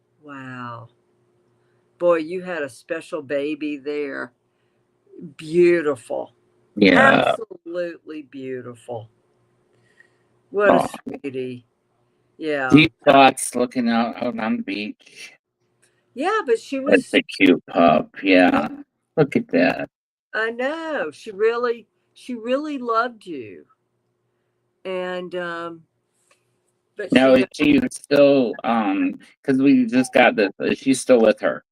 Boy, you had a special baby there. Beautiful. Yeah. Absolutely beautiful. What a sweetie. Yeah. Deep thoughts looking out on the beach. Yeah, but she was. That's a cute pup. Yeah. Look at that. I know. She really loved you. And but now is she still because we just got this, is she still with her?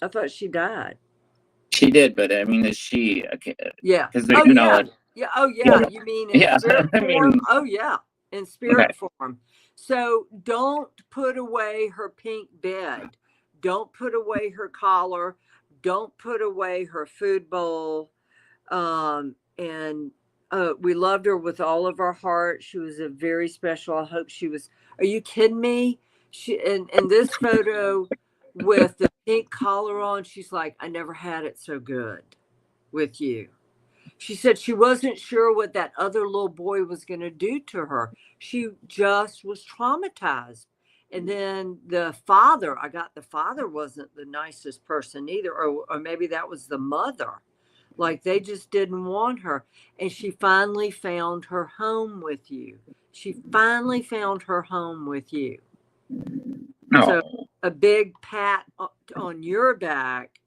I thought she died. She did, but I mean, is she? Yeah. Oh, yeah. Yeah. Oh, yeah. You mean in spirit form? Oh, yeah. In spirit form. So don't put away her pink bed. Don't put away her collar. Don't put away her food bowl. And we loved her with all of our heart. She was a very special. I hope she was. Are you kidding me? She in this photo with the pink collar on, she's like, I never had it so good with you. She said she wasn't sure what that other little boy was going to do to her. She just was traumatized. And then the father wasn't the nicest person either, or maybe that was the mother. Like they just didn't want her. And she finally found her home with you. No. So a big pat on your back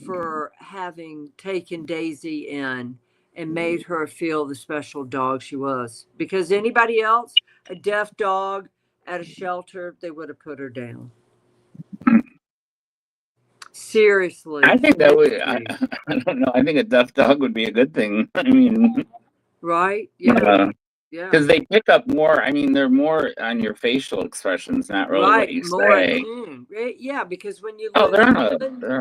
for having taken Daisy in and made her feel the special dog she was. Because anybody else, a deaf dog, at a shelter, they would have put her down. Hmm. Seriously. I think that would. seriously. I don't know. I think a deaf dog would be a good thing. I mean, Right? Yeah. Yeah. because they pick up more. I mean, they're more on your facial expressions, not really what Right. you More in say. tune. Yeah, because when you Oh, lose they're on a.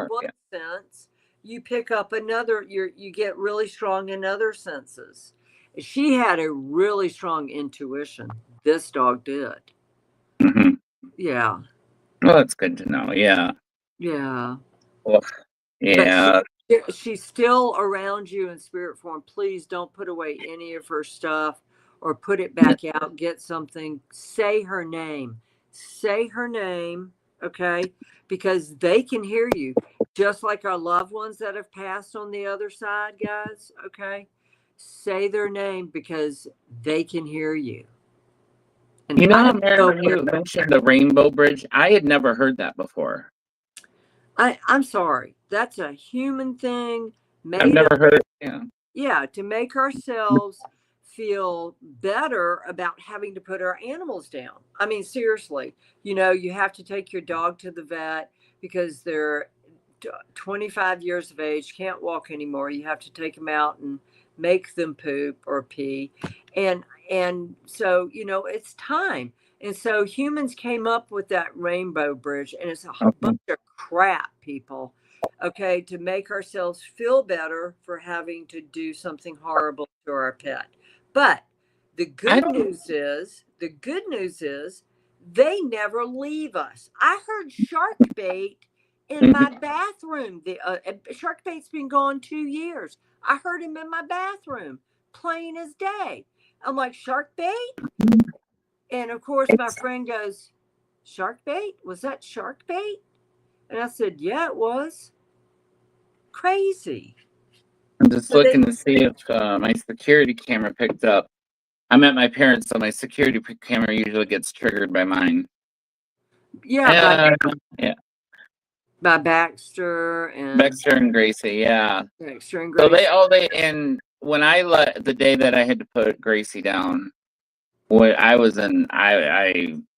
one Yeah. sense, you pick up another. You get really strong in other senses. She had a really strong intuition. This dog did. Hmm. Yeah. Well, that's good to know. Yeah. Yeah. Well, But yeah. she's still around you in spirit form. Please don't put away any of her stuff or put it back out. Get something. Say her name. Say her name, okay? Because they can hear you, just like our loved ones that have passed on the other side, guys, okay? Say their name because they can hear you. And You I know, don't Mary, know when you mentioned the Rainbow Bridge, I had never heard that before. I'm sorry. That's a human thing I've made never up. heard. Yeah. Yeah, to make ourselves feel better about having to put our animals down. I mean, seriously, you have to take your dog to the vet because they're 25 years of age, can't walk anymore. You have to take them out and make them poop or pee. And so, it's time. And so humans came up with that rainbow bridge, and it's a Okay. bunch of crap, people, okay, to make ourselves feel better for having to do something horrible to our pet. But the I good don't. news is they never leave us. I heard shark bait in my Mhm. bathroom. The shark bait's been gone 2 years. I heard him in my bathroom, plain as day. I'm like, shark bait? And of course, my It's, friend goes, shark bait? Was that shark bait? And I said, yeah, it was. Crazy. I'm just So they, looking to see if my security camera picked up. I'm at my parents', so my security camera usually gets triggered by mine. yeah, Uh, yeah, by Baxter and Baxter and Gracie. Yeah. Baxter and So Grace. and when I let the day that I had to put Gracie down, what I was in,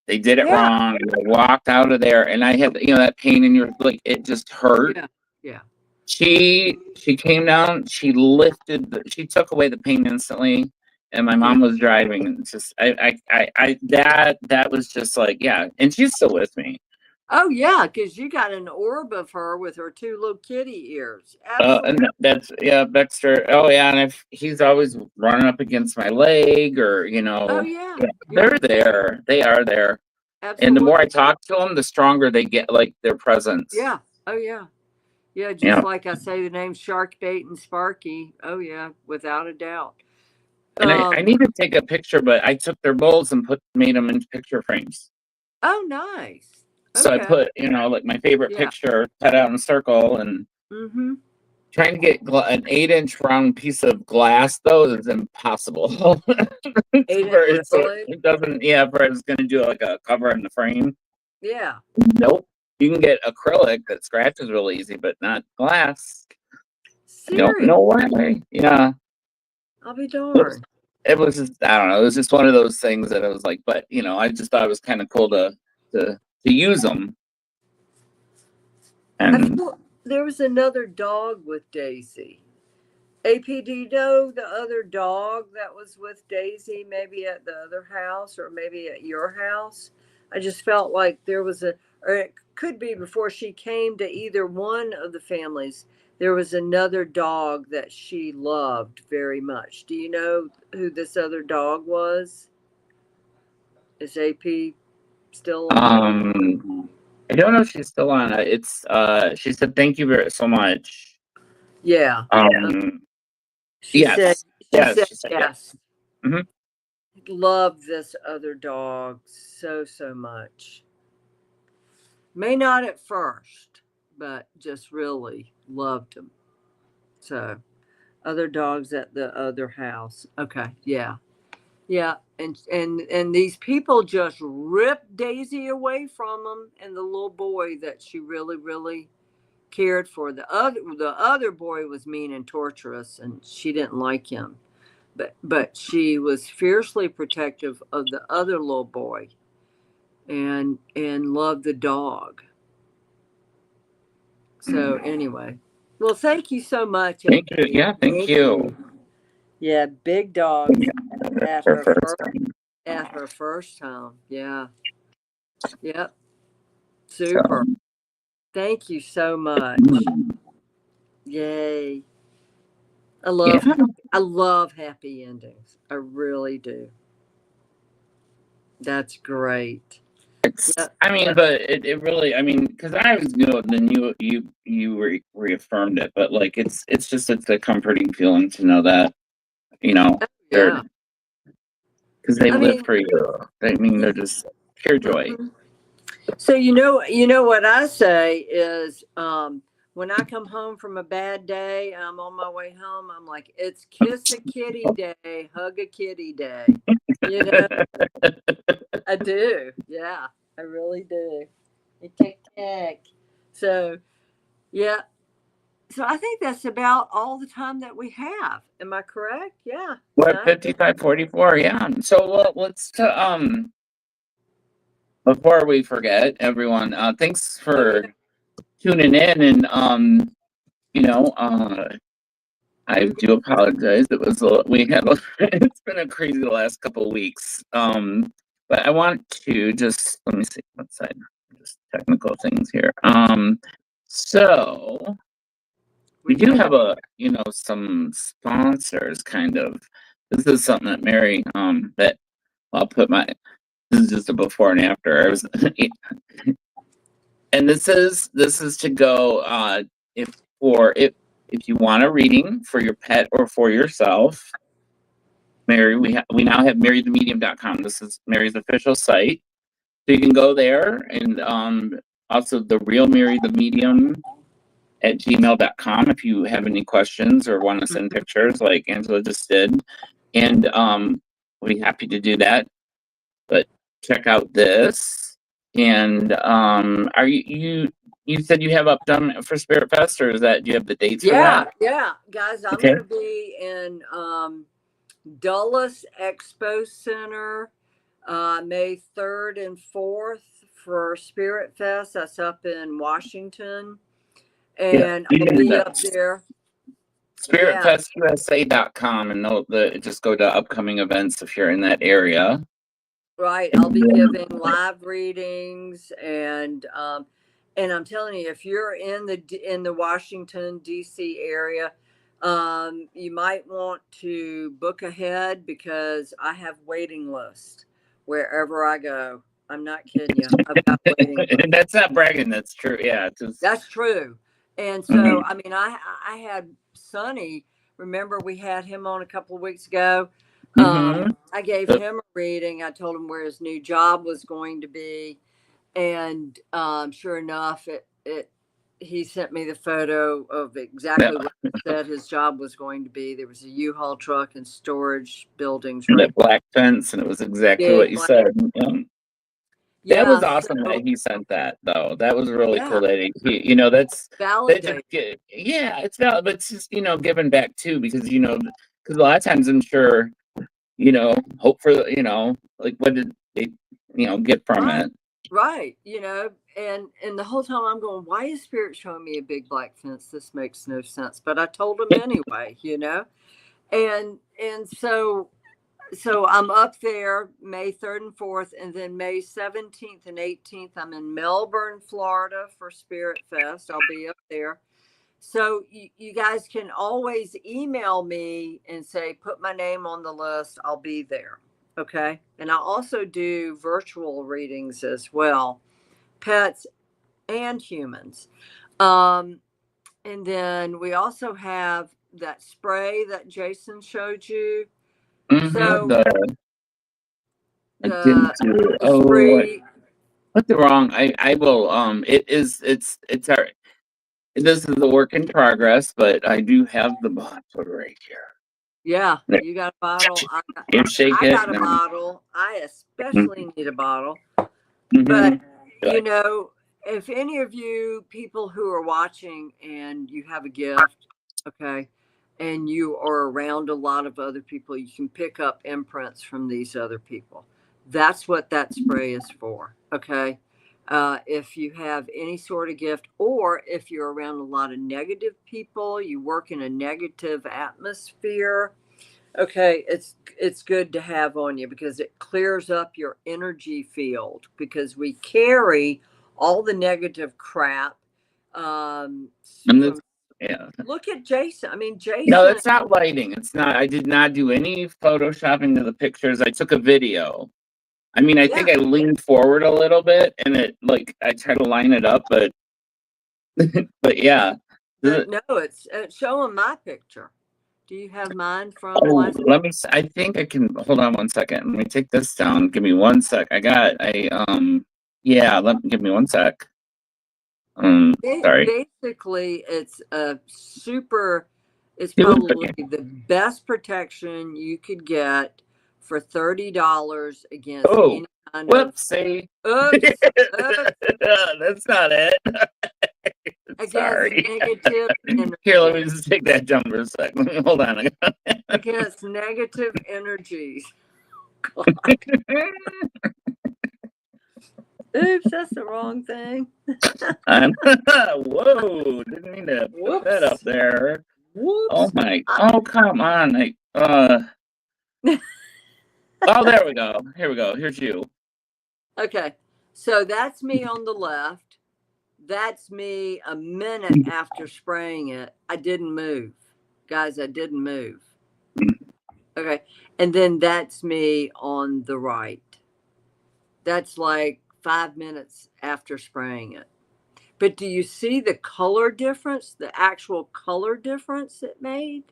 they did it Yeah, wrong. And I walked out of there, and I had that pain in your like it just hurt. yeah, yeah. She came down. She took away the pain instantly. And my Yeah. mom was driving, and it's just that was just like, yeah, and she's still with me. Oh yeah, because you got an orb of her with her two little kitty ears. And Absolutely. that's yeah, Baxter. Oh yeah, and if he's always running up against my leg, or Oh yeah, yeah, yeah, they're there. They are there, and the more I absolutely. talk to them, the stronger they get, like their presence. Yeah. Oh yeah. Yeah, just Yeah, like I say the name Shark Bait and Sparky. Oh yeah, without a doubt. and I Um. need to take a picture, but I took their bowls and made them into picture frames. Oh, nice. So I Okay. put like my favorite Yeah. picture cut out in a circle, and Mm-hmm. trying to get an 8-inch round piece of glass though is impossible. Ate it So really? it doesn't. Yeah, for it's gonna do like a cover in the frame. Yeah. Nope. You can get acrylic that scratches real easy, but not glass. Nope, Serious. no way. Yeah. I'll be Whoops. darned. It was just, I don't know. It was just one of those things that I was like, but I just thought it was kind of cool to use them. I And feel there was another dog with Daisy. APD, know the other dog that was with Daisy, maybe at the other house or maybe at your house. I just felt like there was or it could be before she came to either one of the families. There was another dog that she loved very much. Do you know who this other dog was? Is AP still on? I don't know if she's still on. It's she said thank you very so much. Yeah. She said Yes, she yes, said she said yes. yes. Hmm. Loved this other dog so much. May not at first, but just really loved him. So, other dogs at the other house. Okay, yeah. Yeah, and these people just ripped Daisy away from them and the little boy that she really cared for. The other boy was mean and torturous and she didn't like him. But she was fiercely protective of the other little boy. and love the dog. So anyway, well, thank you so much, Thank you. Anthony. Yeah, thank you. Yeah, big dogs at For her first first home. Yeah. Yep. Super. So, Thank you so much. Yay. yeah. I love happy endings. I really do. That's great. Yep. I mean, but it really, I mean, because I was, then reaffirmed it, but like it's a comforting feeling to know that, they're Yeah. because they I live mean, for you. I mean, they're just pure joy. mhm. So you know what I say is when I come home from a bad day, I'm on my way home, I'm like, it's kiss a kitty day, hug a kitty day. You know, I do. Yeah, I really do. Tick tick. So yeah. So I think that's about all the time that we have. Am I correct? Yeah. What, No? 55:44? Yeah. So let's before we forget, everyone, thanks Oh yeah. for tuning in, and you know, I do apologize. It's been a crazy the last couple of weeks. But I want to just let me see what side, just technical things here. So we do have some sponsors kind of. This is something that Mary, that I'll put this is just a before and after. And this is to go, if you want a reading for your pet or for yourself. Mary, we now have marythemedium.com. This is Mary's official site. So you can go there, and also the real Mary the Medium at gmail.com if you have any questions or want to send pictures like Angela just did. And we'll be happy to do that. But check out this. And are you said you have done for Spirit Fest, or do you have the dates for that? Yeah, guys, I'm Okay. going to be in Dulles Expo Center May 3rd and 4th for Spirit Fest. That's up in Washington. And Yeah. I'll be up there. SpiritFestUSA.com, and just go to upcoming events if you're in that area. Right. I'll be giving live readings, and I'm telling you, if you're in the Washington D.C. area, you might want to book ahead because I have waiting lists wherever I go. I'm not kidding you. I've got waiting lists. That's not bragging. That's true. Yeah, That's true. And so, I mean, I had Sonny. Remember, we had him on a couple of weeks ago. I gave him a reading. I told him where his new job was going to be, and sure enough, he sent me the photo of exactly what he said his job was going to be. There was a U-Haul truck and storage buildings, and right? that black fence, and it was exactly what you said. That was awesome that he sent that, though. That was really cool that that's validated. Yeah, it's valid, but it's just giving back too, because because a lot of times I'm sure hope for like what did they get from it. Right. And the whole time I'm going, why is Spirit showing me a big black fence? This makes no sense. But I told him anyway, and so I'm up there May 3rd and 4th, and then May 17th and 18th, I'm in Melbourne, Florida for Spirit Fest. I'll be up there. So you guys can always email me and say, put my name on the list. I'll be there. Okay. And I also do virtual readings as well, pets and humans. And then we also have that spray that Jason showed you. So the spray. What's the wrong? I will it's our this is a work in progress, but I do have the bottle right here. Yeah, you got a bottle. You shake it. I got a bottle. I especially need a bottle. But if any of you people who are watching and you have a gift, okay, and you are around a lot of other people, you can pick up imprints from these other people. That's what that spray is for. Okay. If you have any sort of gift, or if you're around a lot of negative people, you work in a negative atmosphere. Okay, it's good to have on you because it clears up your energy field because we carry all the negative crap. And this, From yeah. look at Jason. I mean, No, Jason. it's not lighting. It's not. I did not do any photoshopping of the pictures. I took a video. I mean, I think Yeah. I leaned forward a little bit, and it like I tried to line it up, but yeah. No, it's showing my picture. Do you have mine from Oh, last? let me. I think I can. Hold on one second. Let me take this down. Give me one sec. Yeah. Give me one sec. Sorry. Basically, it's a super. It's It was probably okay. the best protection you could get for $30 against Oh, any kind of whoopsie. oops, oops That's not it. against Sorry. negative Here, let energy. me just take that jump for a sec. Hold on. Against negative energies. Oops, that's the wrong thing. Whoa! Didn't mean to put that up Whoops. there. Whoops. Oh my! Oh come on! Oh, there we go. Here we go. Here's you. Okay, so that's me on the left. That's me a minute after spraying it. I didn't move. Guys, I didn't move. Okay. And then that's me on the right. That's like 5 minutes after spraying it. But do you see the color difference, the actual color difference it made?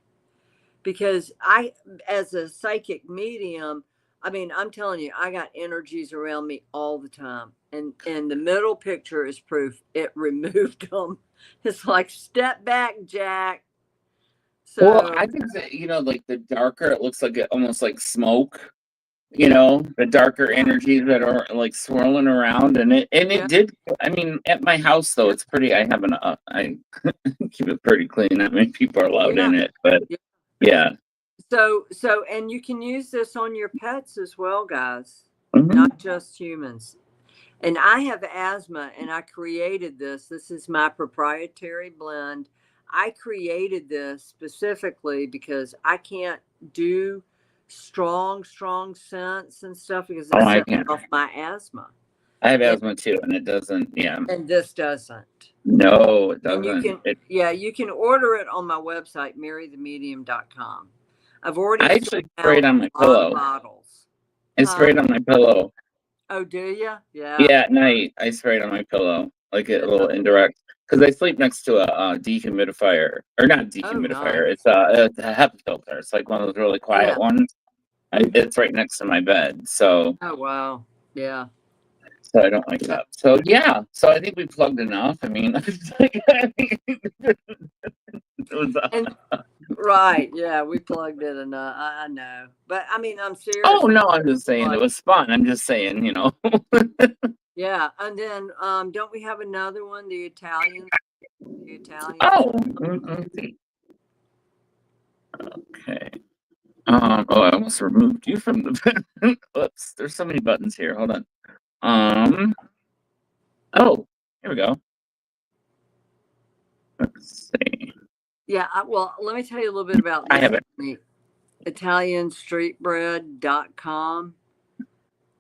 Because I, as a psychic medium, I mean, I'm telling you, I got energies around me all the time. And the middle picture is proof it removed them. It's like, step back, Jack. Well, So, I think that like the darker, it looks like almost like smoke. The darker yeah, energies that are like swirling around, and it yeah, did. I mean, at my house though, yeah, it's pretty. I have I keep it pretty clean. Not many people are allowed yeah, in it, but yeah. yeah. So, and you can use this on your pets as well, guys, Hmm. not just humans. And I have asthma, and I created this. This is my proprietary blend. I created this specifically because I can't do strong scents and stuff because it Oh, I sets can't. off my asthma. I have And, asthma too, and it doesn't. Yeah, and this doesn't. no, it And you doesn't. can, yeah, you can order it on my website, marythemedium.com. I've already I sold actually out sprayed on my a lot of pillow. bottles. I Huh? sprayed on my pillow. Oh, do you? Yeah. Yeah, at night I sprayed on my pillow, like a Yeah. little indirect, because I sleep next to a dehumidifier, or not Oh, dehumidifier. nice. It's a HEPA filter. It's like one of those really quiet Yeah. ones. It's right next to my bed, so Oh, wow. Yeah. I don't wake up. So yeah, so I think we plugged enough. I mean, it was. And right. Yeah. We plugged it enough. I know. But I mean, I'm serious. Oh no, I'm just saying Like, it was fun. I'm just saying, yeah. And then don't we have another one? The Italian. The Italian. Oh, okay. Oh, I almost removed you from the. Oops, there's so many buttons here. Hold on. Oh, here we go. Let's see. Yeah. Well, let me tell you a little bit about I this have it. company, ItalianStreetBread.com.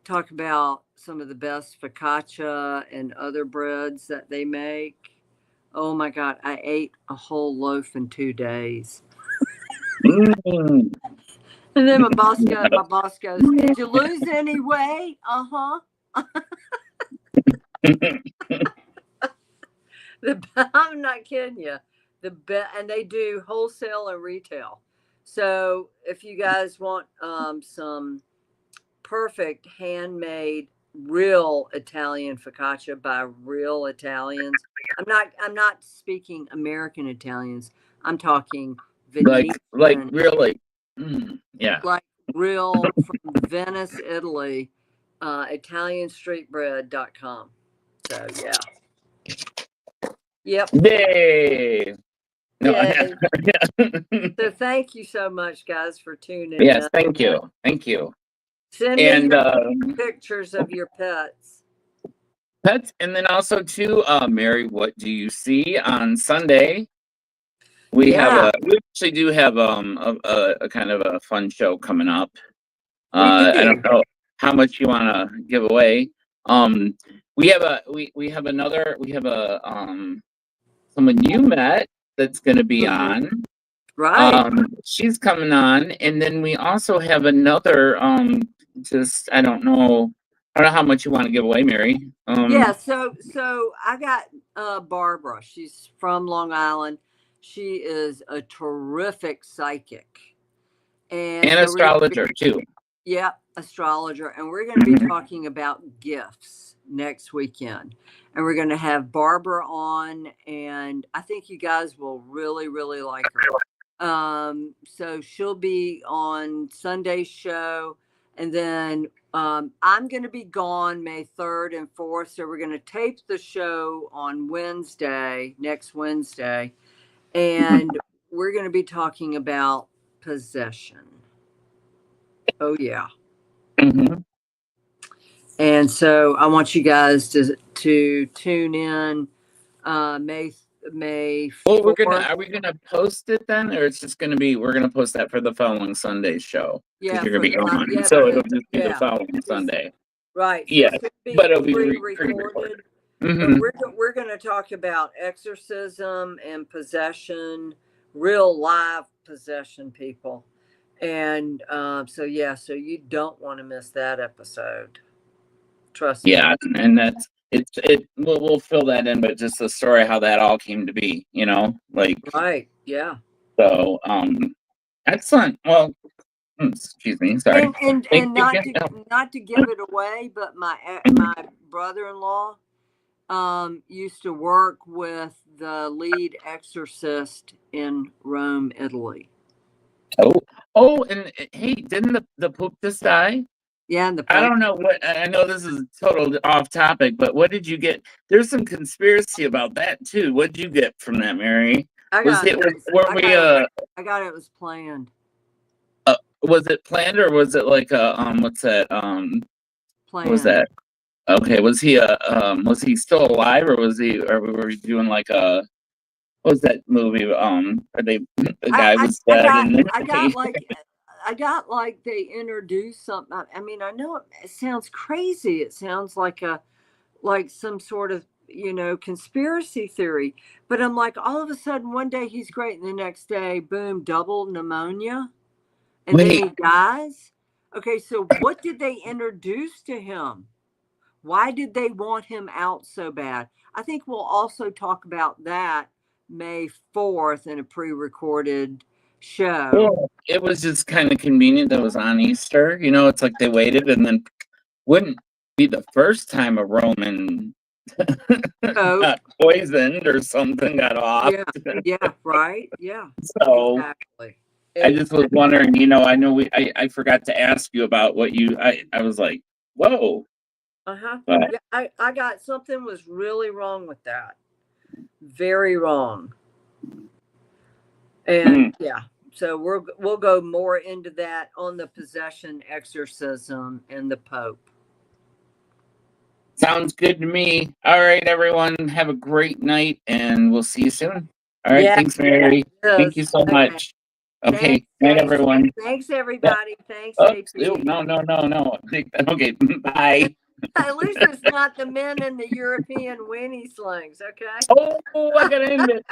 Talk about some of the best focaccia and other breads that they make. Oh my God, I ate a whole loaf in 2 days. Mm. And then my boss goes, "Did you lose any weight?" Uh-huh. I'm not kidding you. And they do wholesale and retail. So if you guys want some perfect handmade real Italian focaccia by real Italians. I'm not speaking American Italians. I'm talking like Venetian, really. Yeah. like real from Venice, Italy, italianstreetbread.com. So yeah. Yep. Yay. No, Yay. yeah. So thank you so much, guys, for tuning Yes, in. thank you. Thank you. Send me And your pictures of your pets. pets, and then also too, Mary, what do you see on Sunday? We actually do have a kind of a fun show coming up. We I don't do. know how much you want to give away. Um, we have another someone you met that's going to be Mhm. on. Right. She's coming on, and then we also have another. Just I don't know how much you want to give away, Mary. Yeah, so I got Barbara. She's from Long Island. She is a terrific psychic. And And so we're gonna astrologer too. yeah, astrologer. And we're gonna be Mhm. talking about gifts next weekend. And we're gonna have Barbara on, and I think you guys will really, really like her. So she'll be on Sunday's show, and then I'm going to be gone May 3rd and 4th. So we're going to tape the show on Wednesday, next Wednesday, and we're going to be talking about possession. Oh, yeah. Mhm. And so I want you guys to tune in May Well, 4th. are we gonna post it then, or it's just gonna be we're gonna post that for the following Sunday's show because Yeah, you're gonna for be gone, yeah, so because it'll just be the yeah, following just Sunday. right. So Yeah, it's going to be but it'll be pre-recorded. But Mm-hmm. we're going to talk about exorcism and possession, real live possession, people. And so yeah, so you don't want to miss that episode. Trust me. Yeah, and that's we'll fill that in, but just the story how that all came to be, like Right. Yeah. so. Excellent. Well, excuse me. Sorry. Thank And you not again. to give it away, but my brother-in-law used to work with the lead exorcist in Rome, Italy. And hey, didn't the Pope just die? Yeah, and the I Pope. don't know I know this is total off topic, but what did you get? There's some conspiracy about that too. What did you get from that, Mary? I Was got it I got it was planned. Was it planned or was it like a what's that what was Planned. that? Okay, was he still alive or were we doing like a what was that movie? Are they the guy was dead and then I got like they introduced something. I mean, I know it sounds crazy. It sounds like some sort of conspiracy theory. But I'm like, all of a sudden, one day he's great, and the next day, boom, double pneumonia, and then he wait, dies. Okay, so what did they introduce to him? Why did they want him out so bad? I think we'll also talk about that May 4th in a pre-recorded show. well, it was just kind of convenient that it was on Easter. It's like they waited and then wouldn't be the first time a Roman got poisoned or something got off. Yeah, right. Yeah. So exactly. I just was wondering, I know I forgot to ask you about what I was like, whoa. Uh-huh. But, yeah, I got something was really wrong with that. Very wrong. And yeah, so we'll go more into that on the possession, exorcism, and the Pope. sounds good to me. All right, everyone, have a great night, and we'll see you soon. All right, thanks, Mary. Thank you so much. Okay, night, everyone. Thanks, everybody. Thanks, No. Okay, bye. At least it's not the men in the European weenie slings, okay? Oh, I gotta end it.